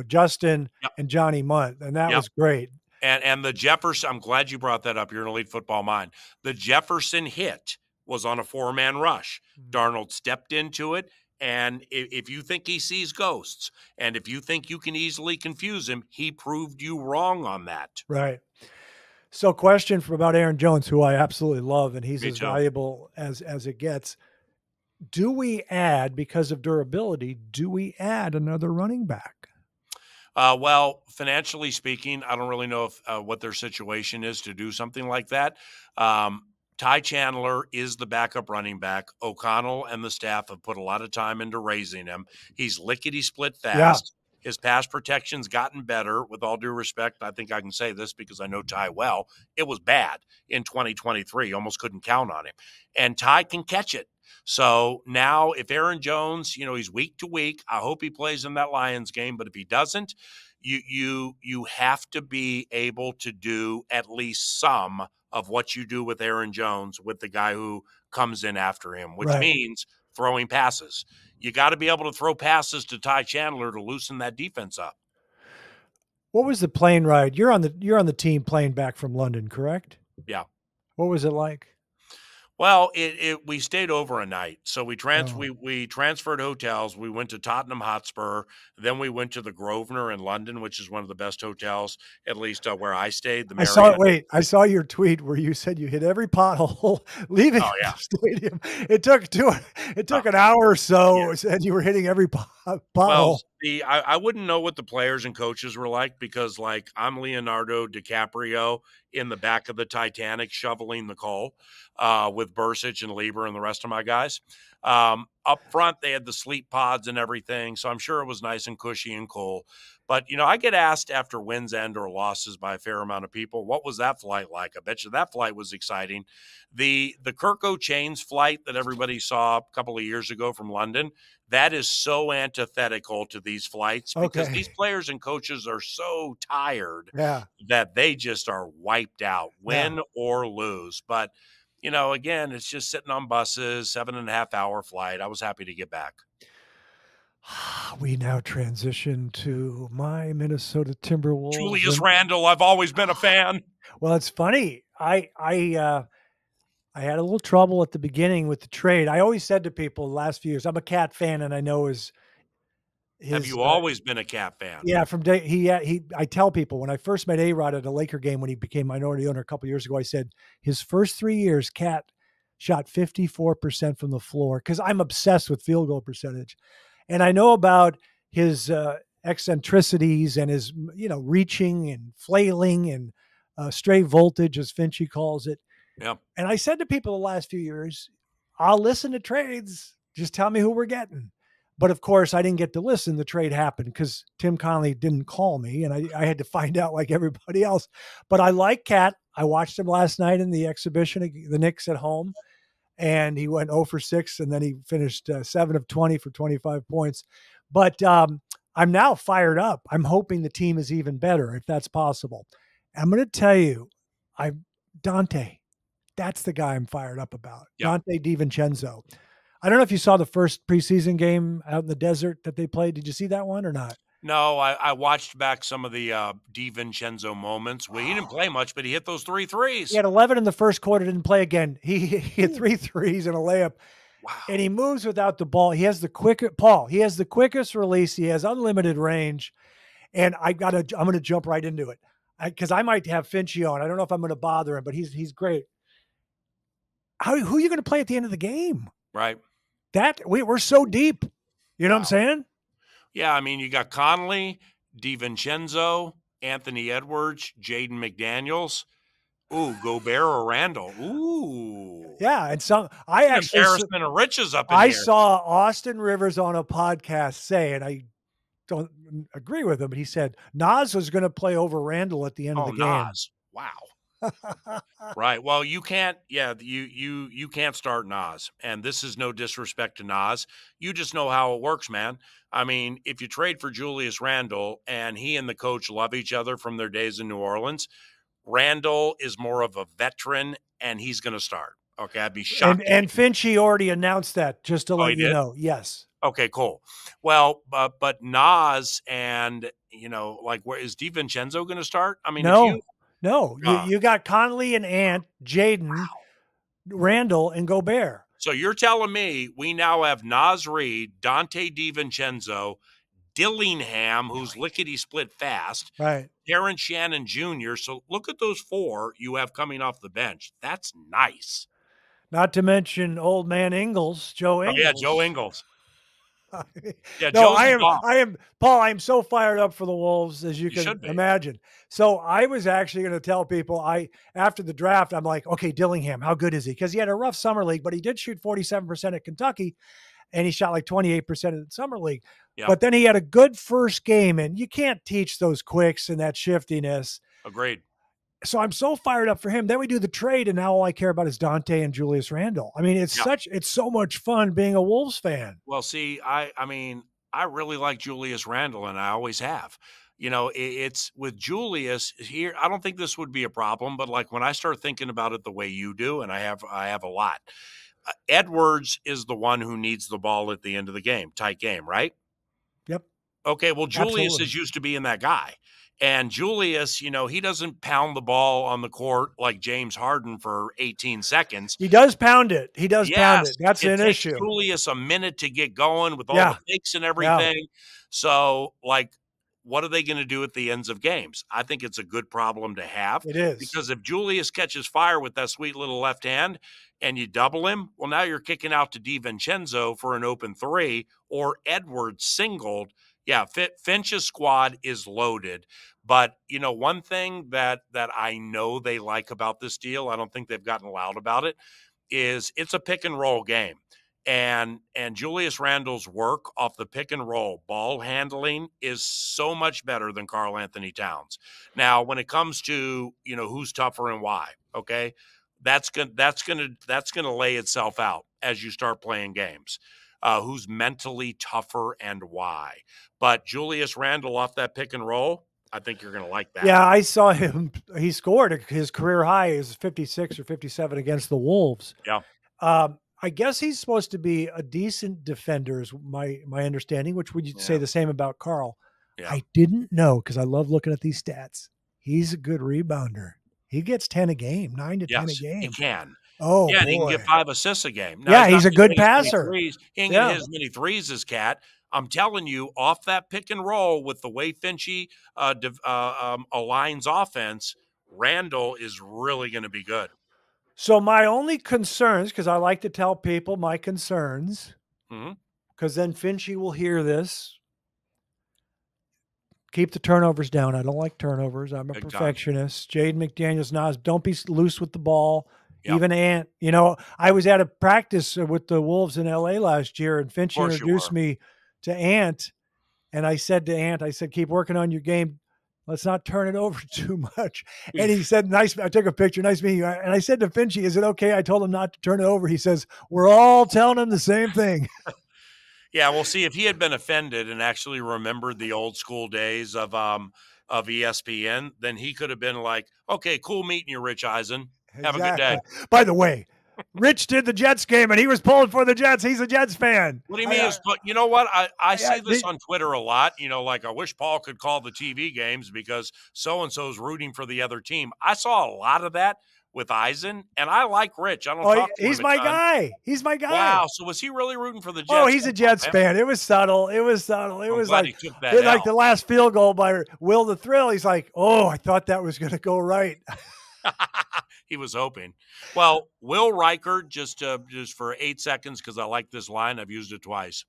Justin and Johnny Munt, and that was great. And the Jefferson, I'm glad you brought that up. You're an elite football mind. The Jefferson hit was on a 4-man rush. Darnold stepped into it. And if you think he sees ghosts, and if you think you can easily confuse him, he proved you wrong on that. Right. So question about Aaron Jones, who I absolutely love, and he's as valuable as it gets. Do we add, because of durability, another running back? Well, financially speaking, I don't really know if what their situation is to do something like that. Ty Chandler is the backup running back. O'Connell and the staff have put a lot of time into raising him. He's lickety-split fast. Yeah. His pass protection's gotten better. With all due respect, I think I can say this because I know Ty well. It was bad in 2023. Almost couldn't count on him. And Ty can catch it. So now if Aaron Jones, he's week to week, I hope he plays in that Lions game. But if he doesn't, you have to be able to do at least some of what you do with Aaron Jones with the guy who comes in after him, which means throwing passes. You got to be able to throw passes to Ty Chandler to loosen that defense up. What was the plane ride? You're on the team playing back from London, correct? Yeah. What was it like? Well, we stayed over a night. So we transferred hotels. We went to Tottenham Hotspur. Then we went to the Grosvenor in London, which is one of the best hotels, at least where I stayed. The Marriott. I saw your tweet where you said you hit every pothole leaving the stadium. It took an hour or so, and you were hitting every pothole. Well, I wouldn't know what the players and coaches were like because, I'm Leonardo DiCaprio in the back of the Titanic shoveling the coal with Bursich and Lieber and the rest of my guys. Up front, they had the sleep pods and everything, so I'm sure it was nice and cushy and cool. But, I get asked after wins and or losses by a fair amount of people, what was that flight like? I bet you that flight was exciting. The Kirk O'Chains flight that everybody saw a couple of years ago from London, that is so antithetical to these flights because these players and coaches are so tired that they just are wiped out, win or lose. But, again, it's just sitting on buses, 7.5-hour flight. I was happy to get back. We now transition to my Minnesota Timberwolves. Julius Randle, I've always been a fan. Well, it's funny. I had a little trouble at the beginning with the trade. I always said to people the last few years, I'm a Cat fan, and I know his have you always been a Cat fan? Yeah, from day I tell people when I first met A-Rod at a Laker game when he became minority owner a couple of years ago, I said his first 3 years, Cat shot 54% from the floor because I'm obsessed with field goal percentage. And I know about his eccentricities and his, reaching and flailing and stray voltage, as Finchy calls it. Yeah. And I said to people the last few years, I'll listen to trades. Just tell me who we're getting. But of course, I didn't get to listen. The trade happened because Tim Connolly didn't call me, and I had to find out like everybody else. But I like Cat. I watched him last night in the exhibition, the Knicks at home. And he went 0 for 6, and then he finished 7 of 20 for 25 points. But I'm now fired up. I'm hoping the team is even better, if that's possible. I'm going to tell you, Dante, that's the guy I'm fired up about. Yep. Dante DiVincenzo. I don't know if you saw the first preseason game out in the desert that they played. Did you see that one or not? No, I watched back some of the DiVincenzo moments. Well, he didn't play much, but he hit those 3 threes. He had 11 in the first quarter, didn't play again. He hit 3 threes and a layup. Wow. And he moves without the ball. He has the quickest release. He has unlimited range. And I'm going to jump right into it because I might have Finchie on. I don't know if I'm going to bother him, but he's great. Who are you going to play at the end of the game? Right. We're so deep. You know what I'm saying? Yeah, I mean, you got Conley, DiVincenzo, Anthony Edwards, Jaden McDaniels. Ooh, Gobert or Randall. Ooh. Yeah, and embarrassment of riches up in I here. saw Austin Rivers on a podcast say, and I don't agree with him, but he said Nas was going to play over Randall at the end of the game. Nas. Wow. Right. Well, you can't. Yeah, you can't start Nas, and this is no disrespect to Nas. You just know how it works, man. I mean, if you trade for Julius Randle and he and the coach love each other from their days in New Orleans, Randle is more of a veteran, and he's going to start. Okay, I'd be shocked. And Finchie already announced that, just to let you did? know. Yes. Okay, cool. Well, but Nas and where is DiVincenzo going to start? I mean, No, you got Conley and Ant, Jaden, Randall, and Gobert. So you're telling me we now have Nas Reed, Dante DiVincenzo, Dillingham, who's lickety-split fast, right? Terrence Shannon Jr. So look at those 4 you have coming off the bench. That's nice. Not to mention old man Ingles, Joe Ingles. Oh, yeah, Joe Ingles. Yeah, no, I am Paul. I am so fired up for the Wolves, as you can imagine. So I was actually going to tell people after the draft, I'm like, okay, Dillingham, how good is he? Because he had a rough summer league, but he did shoot 47% at Kentucky, and he shot like 28% in the summer league. Yep. But then he had a good first game, and you can't teach those quicks and that shiftiness. Agreed. So I'm so fired up for him. Then we do the trade, and now all I care about is Dante and Julius Randle. I mean, it's so much fun being a Wolves fan. Well, see, I mean, I really like Julius Randle, and I always have. It's with Julius here. I don't think this would be a problem, but like when I start thinking about it the way you do, and I have a lot. Edwards is the one who needs the ball at the end of the game, tight game, right? Yep. Okay. Well, Julius is used to being that guy. And Julius, he doesn't pound the ball on the court like James Harden for 18 seconds. He does pound it. Pound it. That's an issue. It takes Julius a minute to get going with all the fakes and everything. Yeah. So, what are they going to do at the ends of games? I think it's a good problem to have. It is. Because if Julius catches fire with that sweet little left hand and you double him, well, now you're kicking out to DiVincenzo for an open 3 or Edwards singled. Yeah, Finch's squad is loaded. But, one thing that I know they like about this deal, I don't think they've gotten loud about it, is it's a pick and roll game. And Julius Randle's work off the pick and roll ball handling is so much better than Karl Anthony Towns. Now, when it comes to, who's tougher and why, okay, that's gonna lay itself out as you start playing games. Who's mentally tougher and why. But Julius Randle off that pick and roll, I think you're going to like that. Yeah, I saw him. He scored his career high is 56 or 57 against the Wolves. Yeah. I guess he's supposed to be a decent defender is my understanding, which would you say the same about Karl? Yeah. I didn't know because I love looking at these stats. He's a good rebounder. He gets 10 a game, 9 to 10 a game. He can. Oh, yeah, boy. he can get 5 assists a game. Now, he's a good passer. He ain't get as many threes as Cat. I'm telling you, off that pick and roll with the way Finchie aligns offense, Randle is really going to be good. So my only concerns, because I like to tell people my concerns, because then Finchie will hear this. Keep the turnovers down. I don't like turnovers. I'm a perfectionist. Jaden McDaniels, Nas, don't be loose with the ball. Yep. Even Ant. I was at a practice with the Wolves in L.A. last year, and Finch introduced me to Ant, and I said to Ant, keep working on your game. Let's not turn it over too much. And he said, nice. I took a picture. Nice meeting you. And I said to Finchie, is it okay? I told him not to turn it over. He says, we're all telling him the same thing. Yeah, we'll see if he had been offended and actually remembered the old school days of ESPN, then he could have been like, okay, cool meeting you, Rich Eisen. Have a good day. By the way, Rich did the Jets game, and he was pulling for the Jets. He's a Jets fan. What do you mean? But you know what? I say this the- on Twitter a lot. Like I wish Paul could call the TV games because so-and-so is rooting for the other team. I saw a lot of that with Eisen, and I like Rich. I don't talk to him he's a my ton. guy. He's my guy. Wow. So was he really rooting for the Jets? Oh, he's a Jets fan. It was subtle. It was subtle. It I'm was glad like, he took that like out. the last field goal by Will the Thrill. He's like, oh, I thought that was going to go right. He was hoping. Well, Will Reichert, just for 8 seconds, because I like this line. I've used it twice.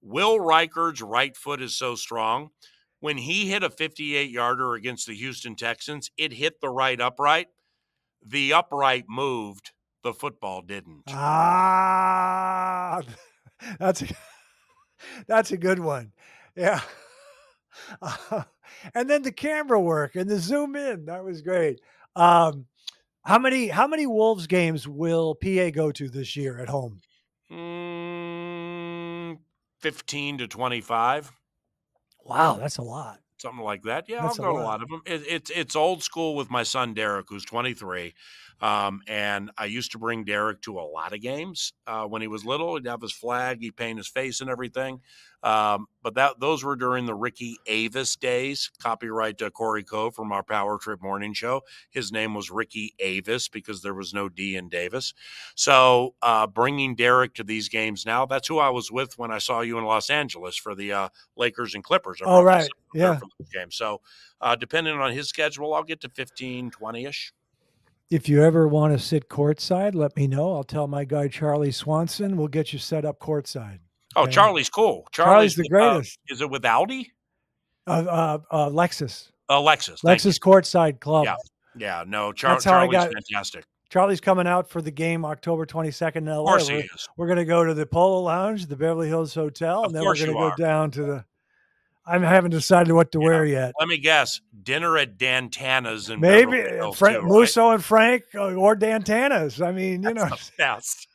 Will Reichert's right foot is so strong. When he hit a 58-yarder against the Houston Texans, it hit the right upright. The upright moved. The football didn't. Ah, that's a good one. Yeah. And then the camera work and the zoom in. That was great. How many Wolves games will PA go to this year at home? 15 to 25. Wow, that's a lot. Something like that. Yeah, That's I'll a go to a lot. lot of them. It's old school with my son Derek, who's 23. And I used to bring Derek to a lot of games when he was little. He'd have his flag, he'd paint his face and everything. But those were during the Ricky Avis days. Copyright Corey Cove from our Power Trip Morning Show. His name was Ricky Avis because there was no D in Davis. So bringing Derek to these games now, that's who I was with when I saw you in Los Angeles for the Lakers and Clippers. Oh, right. Yeah. For those games. So depending on his schedule, I'll get to 15, 20-ish. If you ever want to sit courtside, let me know. I'll tell my guy Charlie Swanson. We'll get you set up courtside. Oh, Okay? Charlie's cool. Charlie's the greatest. Is it with Audi? Lexus. Lexus. Lexus Courtside Club. Yeah. No, That's how I Charlie's got- fantastic. Charlie's coming out for the game October 22nd in LA. Of course he is. We're going to go to the Polo Lounge, the Beverly Hills Hotel, and then we're course going to you go are. down to the. I haven't decided what to wear yet. Let me guess. Dinner at Dantana's in Maybe Beverly Hills Frank, too, right? Musso and Frank or Dantana's. I mean, you know. That's the best.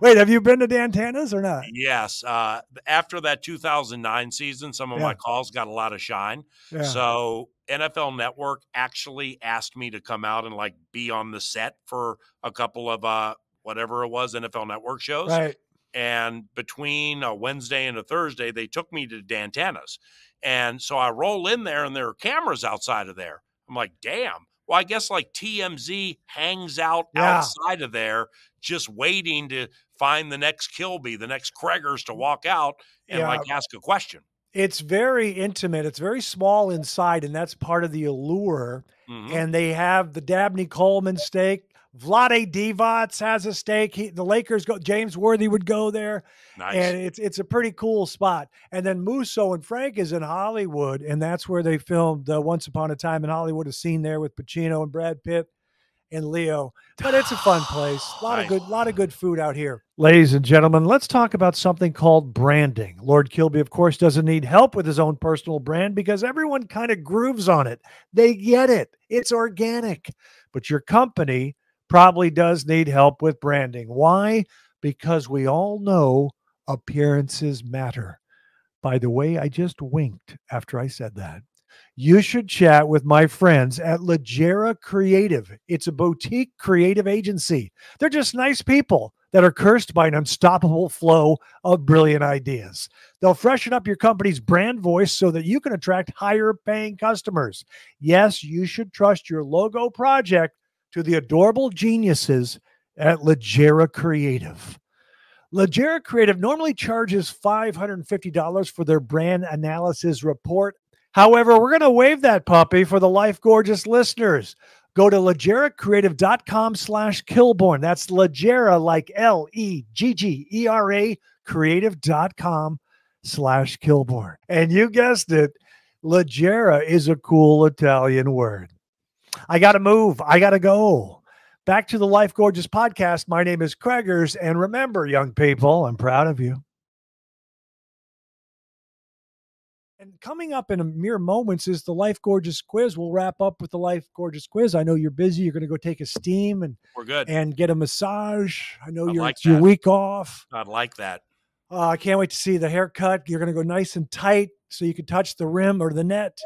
Wait, have you been to Dantana's or not? Yes. After that 2009 season, some of my calls got a lot of shine. Yeah. So NFL Network actually asked me to come out and be on the set for a couple of whatever it was, NFL Network shows. Right. And between a Wednesday and a Thursday, they took me to Dantana's. And so I roll in there and there are cameras outside of there. I'm like, damn. Well, I guess TMZ hangs out outside of there just waiting to find the next Kilby, the next Kreger's to walk out and ask a question. It's very intimate. It's very small inside, and that's part of the allure. Mm-hmm. And they have the Dabney Coleman steak. Vlade Divac has a steak. The Lakers James Worthy would go there. Nice. And it's a pretty cool spot. And then Musso and Frank is in Hollywood, and that's where they filmed Once Upon a Time in Hollywood, a scene there with Pacino and Brad Pitt and Leo. But it's a fun place. A lot of good food out here. Ladies and gentlemen, let's talk about something called branding. Lord Kilby, of course, doesn't need help with his own personal brand because everyone kind of grooves on it. They get it. It's organic. But your company probably does need help with branding. Why? Because we all know appearances matter. By the way, I just winked after I said that. You should chat with my friends at Leggera Creative. It's a boutique creative agency. They're just nice people that are cursed by an unstoppable flow of brilliant ideas. They'll freshen up your company's brand voice so that you can attract higher paying customers. Yes, you should trust your logo project to the adorable geniuses at Leggera Creative. Leggera Creative normally charges $550 for their brand analysis report. However, we're going to waive that puppy for the Life Gorgeous listeners. Go to LeggeraCreative.com/Kilborn. That's Leggera, like Leggera, creative.com/Kilborn. And you guessed it, Leggera is a cool Italian word. I got to move. I got to go. Back to the Life Gorgeous podcast. My name is Kregers. And remember, young people, I'm proud of you. And coming up in a mere moments is the Life Gorgeous quiz. We'll wrap up with the Life Gorgeous quiz. I know you're busy. You're going to go take a steam and we're good and get a massage. I know I'd your like your that. week off. I'd like that. I can't wait to see the haircut. You're going to go nice and tight so you can touch the rim or the net.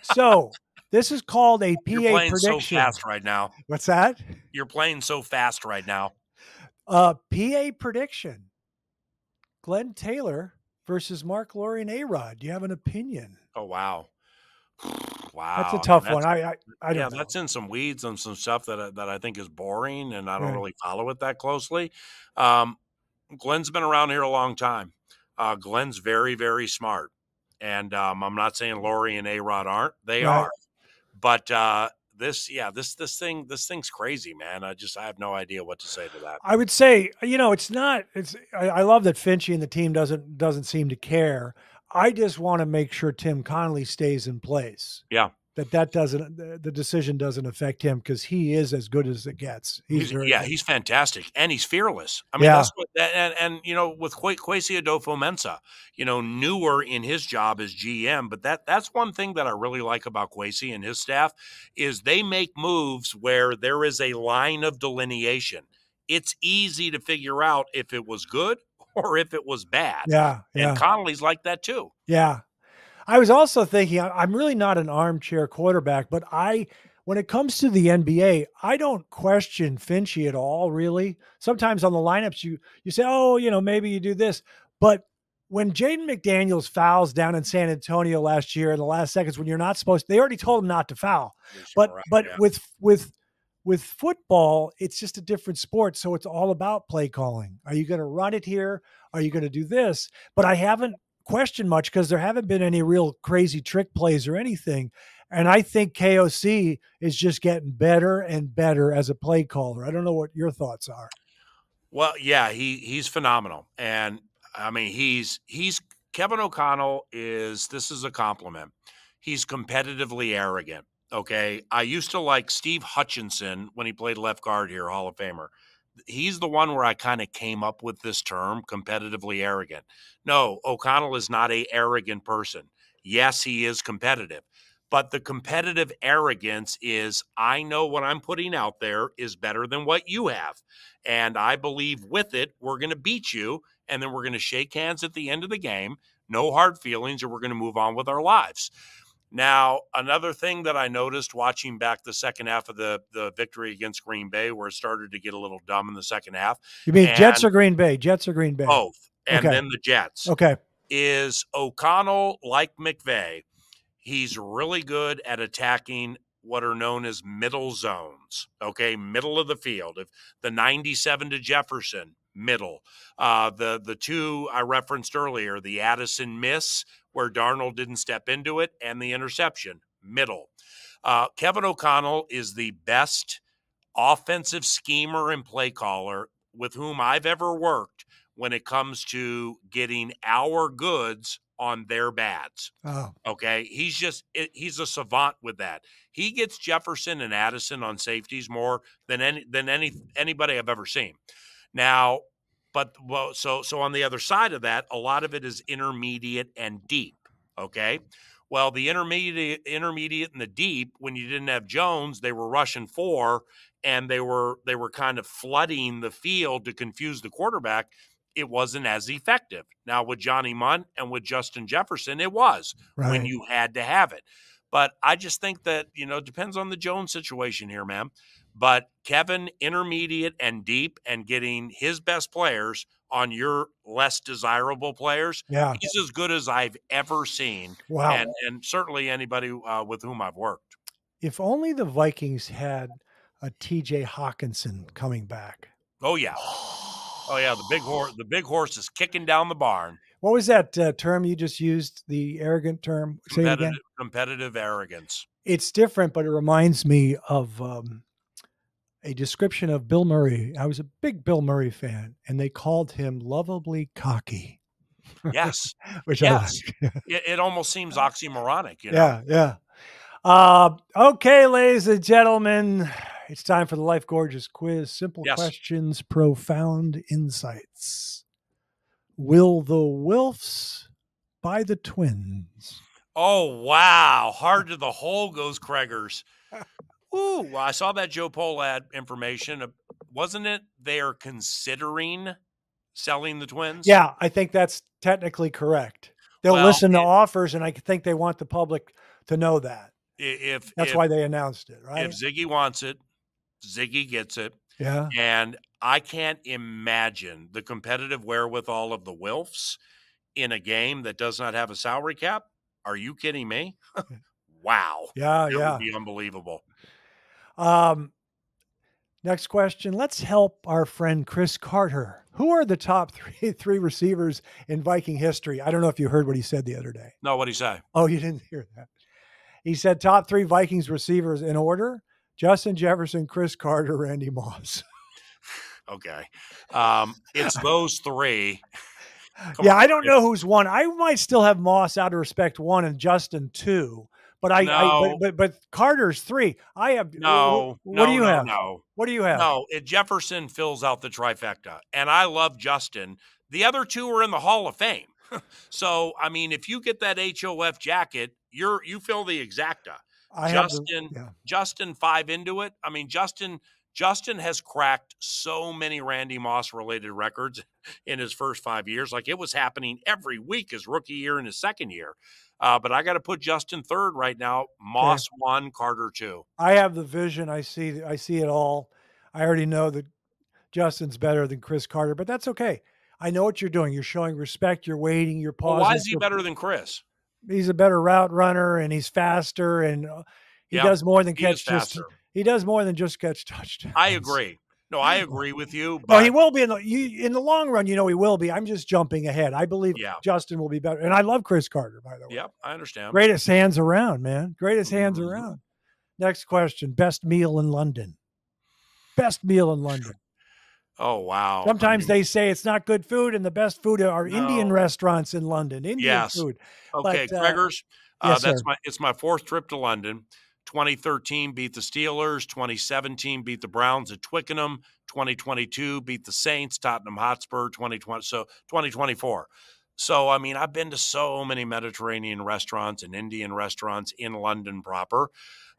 So This is called a You're PA playing so prediction. fast right now. What's that? You're playing so fast right now. PA prediction. Glenn Taylor versus Mark Lowry and A-Rod. Do you have an opinion? Oh, wow. Wow. That's a I mean, tough one. I don't know. that's in some weeds and some stuff that I think is boring, and I don't Right. really follow it that closely. Glenn's been around here a long time. Glenn's very, very smart. And I'm not saying Lori and A-Rod aren't. They Right. are. But this thing's crazy, man. I have no idea what to say to that. I would say, it's not. I love that Finchie and the team doesn't seem to care. I just want to make sure Tim Connolly stays in place. Yeah. That doesn't, the decision doesn't affect him because he is as good as it gets. He's fantastic, and he's fearless. I mean, that's what, and with Kwesi Adofo-Mensah, newer in his job as GM, but that's one thing that I really like about Kwesi and his staff is they make moves where there is a line of delineation. It's easy to figure out if it was good or if it was bad. Yeah. And Connolly's like that too. Yeah. I was also thinking, I'm really not an armchair quarterback, but when it comes to the NBA, I don't question Finchie at all, really. Sometimes on the lineups, you say, oh, maybe you do this. But when Jaden McDaniels fouls down in San Antonio last year in the last seconds when you're not supposed to, they already told him not to foul. But with football, it's just a different sport. So it's all about play calling. Are you going to run it here? Are you going to do this? But I haven't question much because there haven't been any real crazy trick plays or anything. And I think KOC is just getting better and better as a play caller. I don't know what your thoughts are. Well, yeah, he's phenomenal. And I mean, he's Kevin O'Connell this is a compliment. He's competitively arrogant. Okay. I used to like Steve Hutchinson when he played left guard here, Hall of Famer. He's the one where I kind of came up with this term, competitively arrogant. No, O'Connell is not an arrogant person. Yes, he is competitive. But the competitive arrogance is, I know what I'm putting out there is better than what you have. And I believe with it, we're going to beat you. And then we're going to shake hands at the end of the game. No hard feelings, or we're going to move on with our lives. Now, another thing that I noticed watching back the second half of the victory against Green Bay, where it started to get a little dumb in the second half. You mean Jets or Green Bay? Jets or Green Bay? Both. And then the Jets. Okay. Is O'Connell, like McVay, he's really good at attacking what are known as middle zones, okay, middle of the field. If the 97 to Jefferson, middle. The two I referenced earlier, the Addison miss, where Darnold didn't step into it, and the interception, middle. Kevin O'Connell is the best offensive schemer and play caller with whom I've ever worked when it comes to getting our goods on their bads. Oh. Okay. He's a savant with that. He gets Jefferson and Addison on safeties more than anybody I've ever seen. Now, so on the other side of that, a lot of it is intermediate and deep. Okay. Well, the intermediate and the deep, when you didn't have Jones, they were rushing 4 and they were kind of flooding the field to confuse the quarterback. It wasn't as effective. Now with Johnny Mundt and with Justin Jefferson, it was when you had to have it. But I just think that, it depends on the Jones situation here, man. But Kevin, intermediate and deep, and getting his best players on your less desirable players, he's as good as I've ever seen. Wow. And certainly anybody with whom I've worked. If only the Vikings had a TJ Hawkinson coming back. Oh, yeah. Oh, yeah, the big horse is kicking down the barn. What was that term you just used, the arrogant term? Say it again. Competitive arrogance. It's different, but it reminds me of a description of Bill Murray. I was a big Bill Murray fan, and they called him lovably cocky. Yes. Which yes. I like. It almost seems oxymoronic, Yeah. Okay, ladies and gentlemen, it's time for the Life Gorgeous quiz. Simple questions, profound insights. Will the Wilfs buy the Twins? Oh, wow. Hard to the hole goes Kreggers. Ooh, well, I saw that Joe Pollad information. Wasn't it they are considering selling the Twins? Yeah, I think that's technically correct. They'll listen to offers, and I think they want the public to know that. That's why they announced it, right? If Ziggy wants it, Ziggy gets it. Yeah. And I can't imagine the competitive wherewithal of the Wilfs in a game that does not have a salary cap. Are you kidding me? Wow. Yeah, That yeah. would be unbelievable. Next question. Let's help our friend Chris Carter. Who are the top three receivers in Viking history? I don't know if you heard what he said the other day. No, what'd he say? Oh, you didn't hear that. He said top 3 Vikings receivers in order: Justin Jefferson, Chris Carter, Randy Moss. Okay. It's those 3. Yeah, I don't know who's 1. I might still have Moss out of respect 1 and Justin 2. But but Carter's 3. I have no. What do you have? No. What do you have? No, Jefferson fills out the trifecta, and I love Justin. The other 2 are in the Hall of Fame. So, I mean, if you get that HOF jacket, you fill the exacta. Justin 5 into it. I mean, Justin has cracked so many Randy Moss related records in his first 5 years. Like, it was happening every week his rookie year and his second year. But I got to put Justin 3rd right now. Moss 1, Carter 2. I have the vision. I see it all. I already know that Justin's better than Chris Carter, but that's okay. I know what you're doing. You're showing respect. You're waiting. You're pausing. Well, why is he better than Chris? He's a better route runner, and he's faster, and he does more than catch. He does more than just catch touchdowns. I agree. No, I agree with you. But he will be in the long run. He will be. I'm just jumping ahead. I believe Justin will be better, and I love Chris Carter, by the way. Yep, I understand. Greatest hands around, man. Greatest hands around. Next question: best meal in London. Best meal in London. Oh, wow. Sometimes they say it's not good food, and the best food are Indian restaurants in London. Indian food. Okay, Gregors. Yes, it's my 4th trip to London. 2013 beat the Steelers. 2017 beat the Browns at Twickenham. 2022 beat the Saints, Tottenham Hotspur. 2024. So, I mean, I've been to so many Mediterranean restaurants and Indian restaurants in London proper.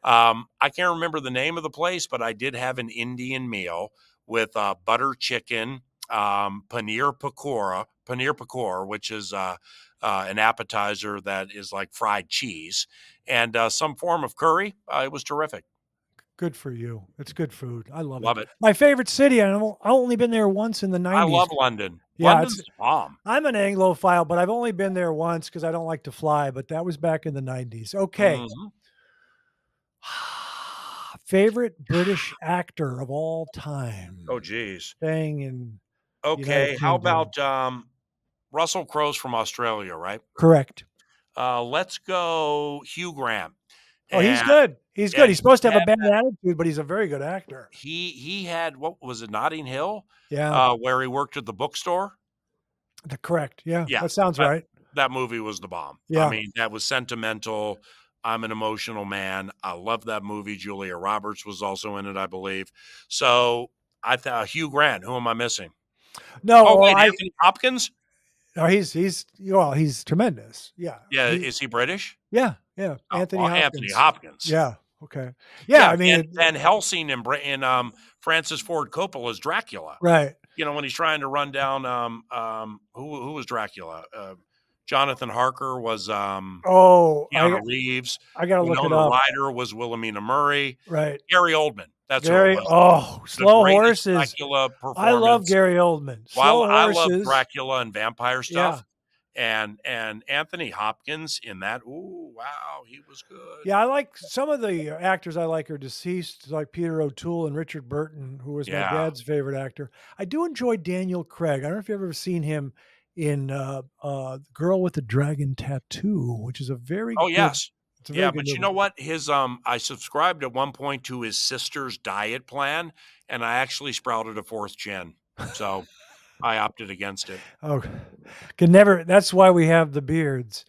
I can't remember the name of the place, but I did have an Indian meal with butter chicken, paneer pakora, which is an appetizer that is like fried cheese, and some form of curry. It was terrific. Good for you. It's good food. I love it. My favorite city. I've only been there once in the 90s. I love London. Yeah, London's bomb. I'm an Anglophile, but I've only been there once because I don't like to fly, but that was back in the 90s. Okay. Mm-hmm. Favorite British actor of all time? Oh, geez. Staying in. Okay. How about Russell Crowe's from Australia, right? Correct. Let's go Hugh Grant. Oh, he's good. He's good. He's supposed to have a bad attitude, but he's a very good actor. He had, what was it, Notting Hill? Yeah. Where he worked at the bookstore. Correct. Yeah. That sounds right. That movie was the bomb. Yeah. I mean, that was sentimental. I'm an emotional man. I love that movie. Julia Roberts was also in it, I believe. So I thought Hugh Grant. Who am I missing? No. Oh, wait, Anthony Hopkins? No, he's tremendous. Yeah. Yeah. Is he British? Yeah. Yeah. Anthony Hopkins. Yeah. Okay. Yeah. I mean, Van Helsing in Francis Ford Coppola's Dracula. Right. When he's trying to run down who was Dracula? Jonathan Harker was Keanu Reeves. I gotta look it up. Winona Ryder was Wilhelmina Murray. Right. Gary Oldman. That's Gary. who it was. Slow Horses. Dracula performance. I love Gary Oldman. Slow Horses. I love Dracula and vampire stuff. Yeah. And Anthony Hopkins in that. Ooh, wow, he was good. Yeah, I like some of the actors I like are deceased, like Peter O'Toole and Richard Burton, who was my dad's favorite actor. I do enjoy Daniel Craig. I don't know if you've ever seen him in Girl with the Dragon Tattoo, which is a very good, yes. Yeah, but movie. You know what? His I subscribed at one point to his sister's diet plan, and I actually sprouted a 4th chin. So I opted against it. Oh, that's why we have the beards.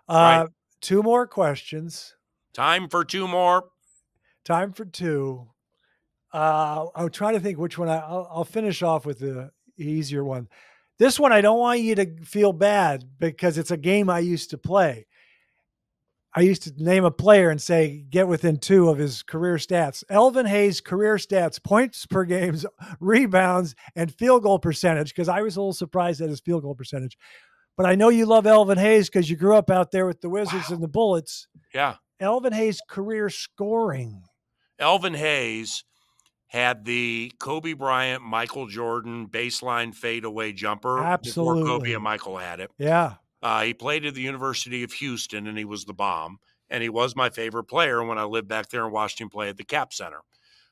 Right. 2 more questions. Time for 2 more. Time for 2. I'll try to think which one I'll finish off with the easier one. This one, I don't want you to feel bad because it's a game I used to play. I used to name a player and say, get within 2 of his career stats. Elvin Hayes' career stats, points per games, rebounds, and field goal percentage, because I was a little surprised at his field goal percentage. But I know you love Elvin Hayes because you grew up out there with the Wizards and the Bullets. Yeah. Elvin Hayes' career scoring. Elvin Hayes had the Kobe Bryant, Michael Jordan baseline fadeaway jumper before Kobe Absolutely. and Michael had it. Yeah. He played at the University of Houston, and he was the bomb. And he was my favorite player when I lived back there and watched him play at the Cap Center.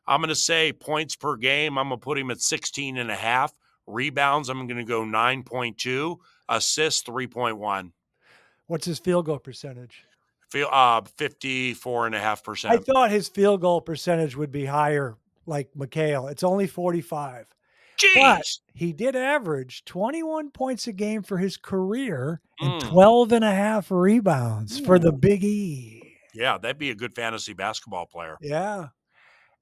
I'm going to say points per game, I'm going to put him at 16.5. Rebounds, I'm going to go 9.2. Assists, 3.1. What's his field goal percentage? 54.5%. I thought his field goal percentage would be higher, like Mikhail. It's only 45. Jeez. But he did average 21 points a game for his career and 12.5 rebounds for the Big E. Yeah, that'd be a good fantasy basketball player. Yeah.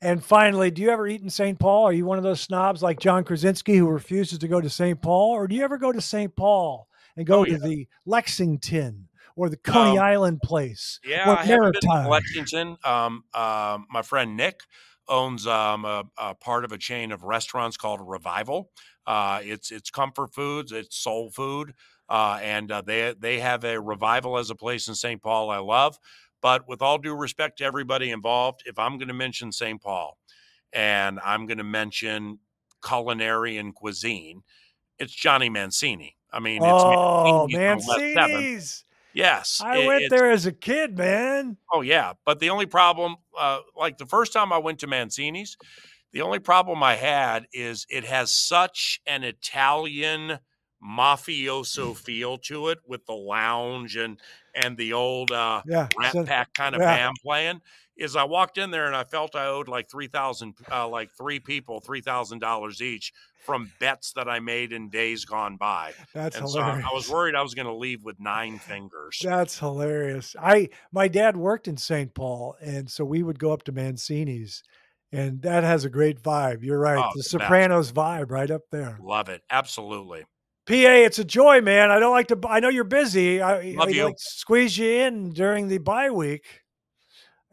And finally, do you ever eat in St. Paul? Are you one of those snobs like John Krasinski who refuses to go to St. Paul? Or do you ever go to St. Paul and go to the Lexington or the Coney Island place? Yeah, or I haven't been to Meritage? Lexington. My friend Nick owns a part of a chain of restaurants called Revival. It's comfort foods, it's soul food, and they have a Revival as a place in St. Paul I love. But with all due respect to everybody involved, if I'm going to mention St. Paul and I'm going to mention culinary and cuisine, it's Johnny Mancini. I mean, it's Mancini's. Yes. I went there as a kid, man. Oh, yeah. But the only problem, like the first time I went to Mancini's, the only problem I had is it has such an Italian mafioso feel to it with the lounge and the old Rat Pack kind of band playing. Is I walked in there and I felt I owed like three people $3,000 each from bets that I made in days gone by. That's and hilarious. So I was worried I was going to leave with 9 fingers. That's hilarious. My dad worked in St. Paul, and so we would go up to Mancini's, and that has a great vibe. You're right. Oh, the Sopranos vibe right up there. Love it. Absolutely. PA, it's a joy, man. I know you're busy. Love you. Like squeeze you in during the bye week.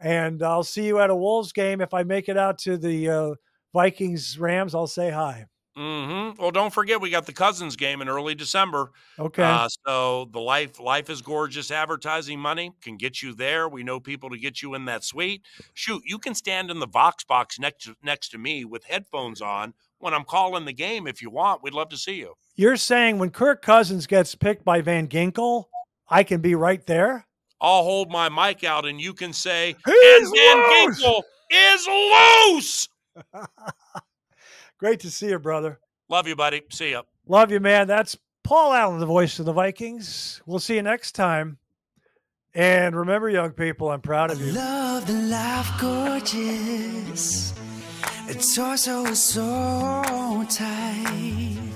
And I'll see you at a Wolves game. If I make it out to the Vikings Rams, I'll say hi. Mm-hmm. Well, don't forget, we got the Cousins game in early December. Okay. So the Life is Gorgeous advertising money can get you there. We know people to get you in that suite. Shoot, you can stand in the Vox box next to me with headphones on when I'm calling the game if you want. We'd love to see you. You're saying when Kirk Cousins gets picked by Van Ginkel, I can be right there? I'll hold my mic out and you can say, "He's Van loose!" Ginkel is loose. Great to see you, brother. Love you, buddy. See ya. Love you, man. That's Paul Allen, the voice of the Vikings. We'll see you next time. And remember, young people, I'm proud of you. Love the life gorgeous. Its torso is so tight.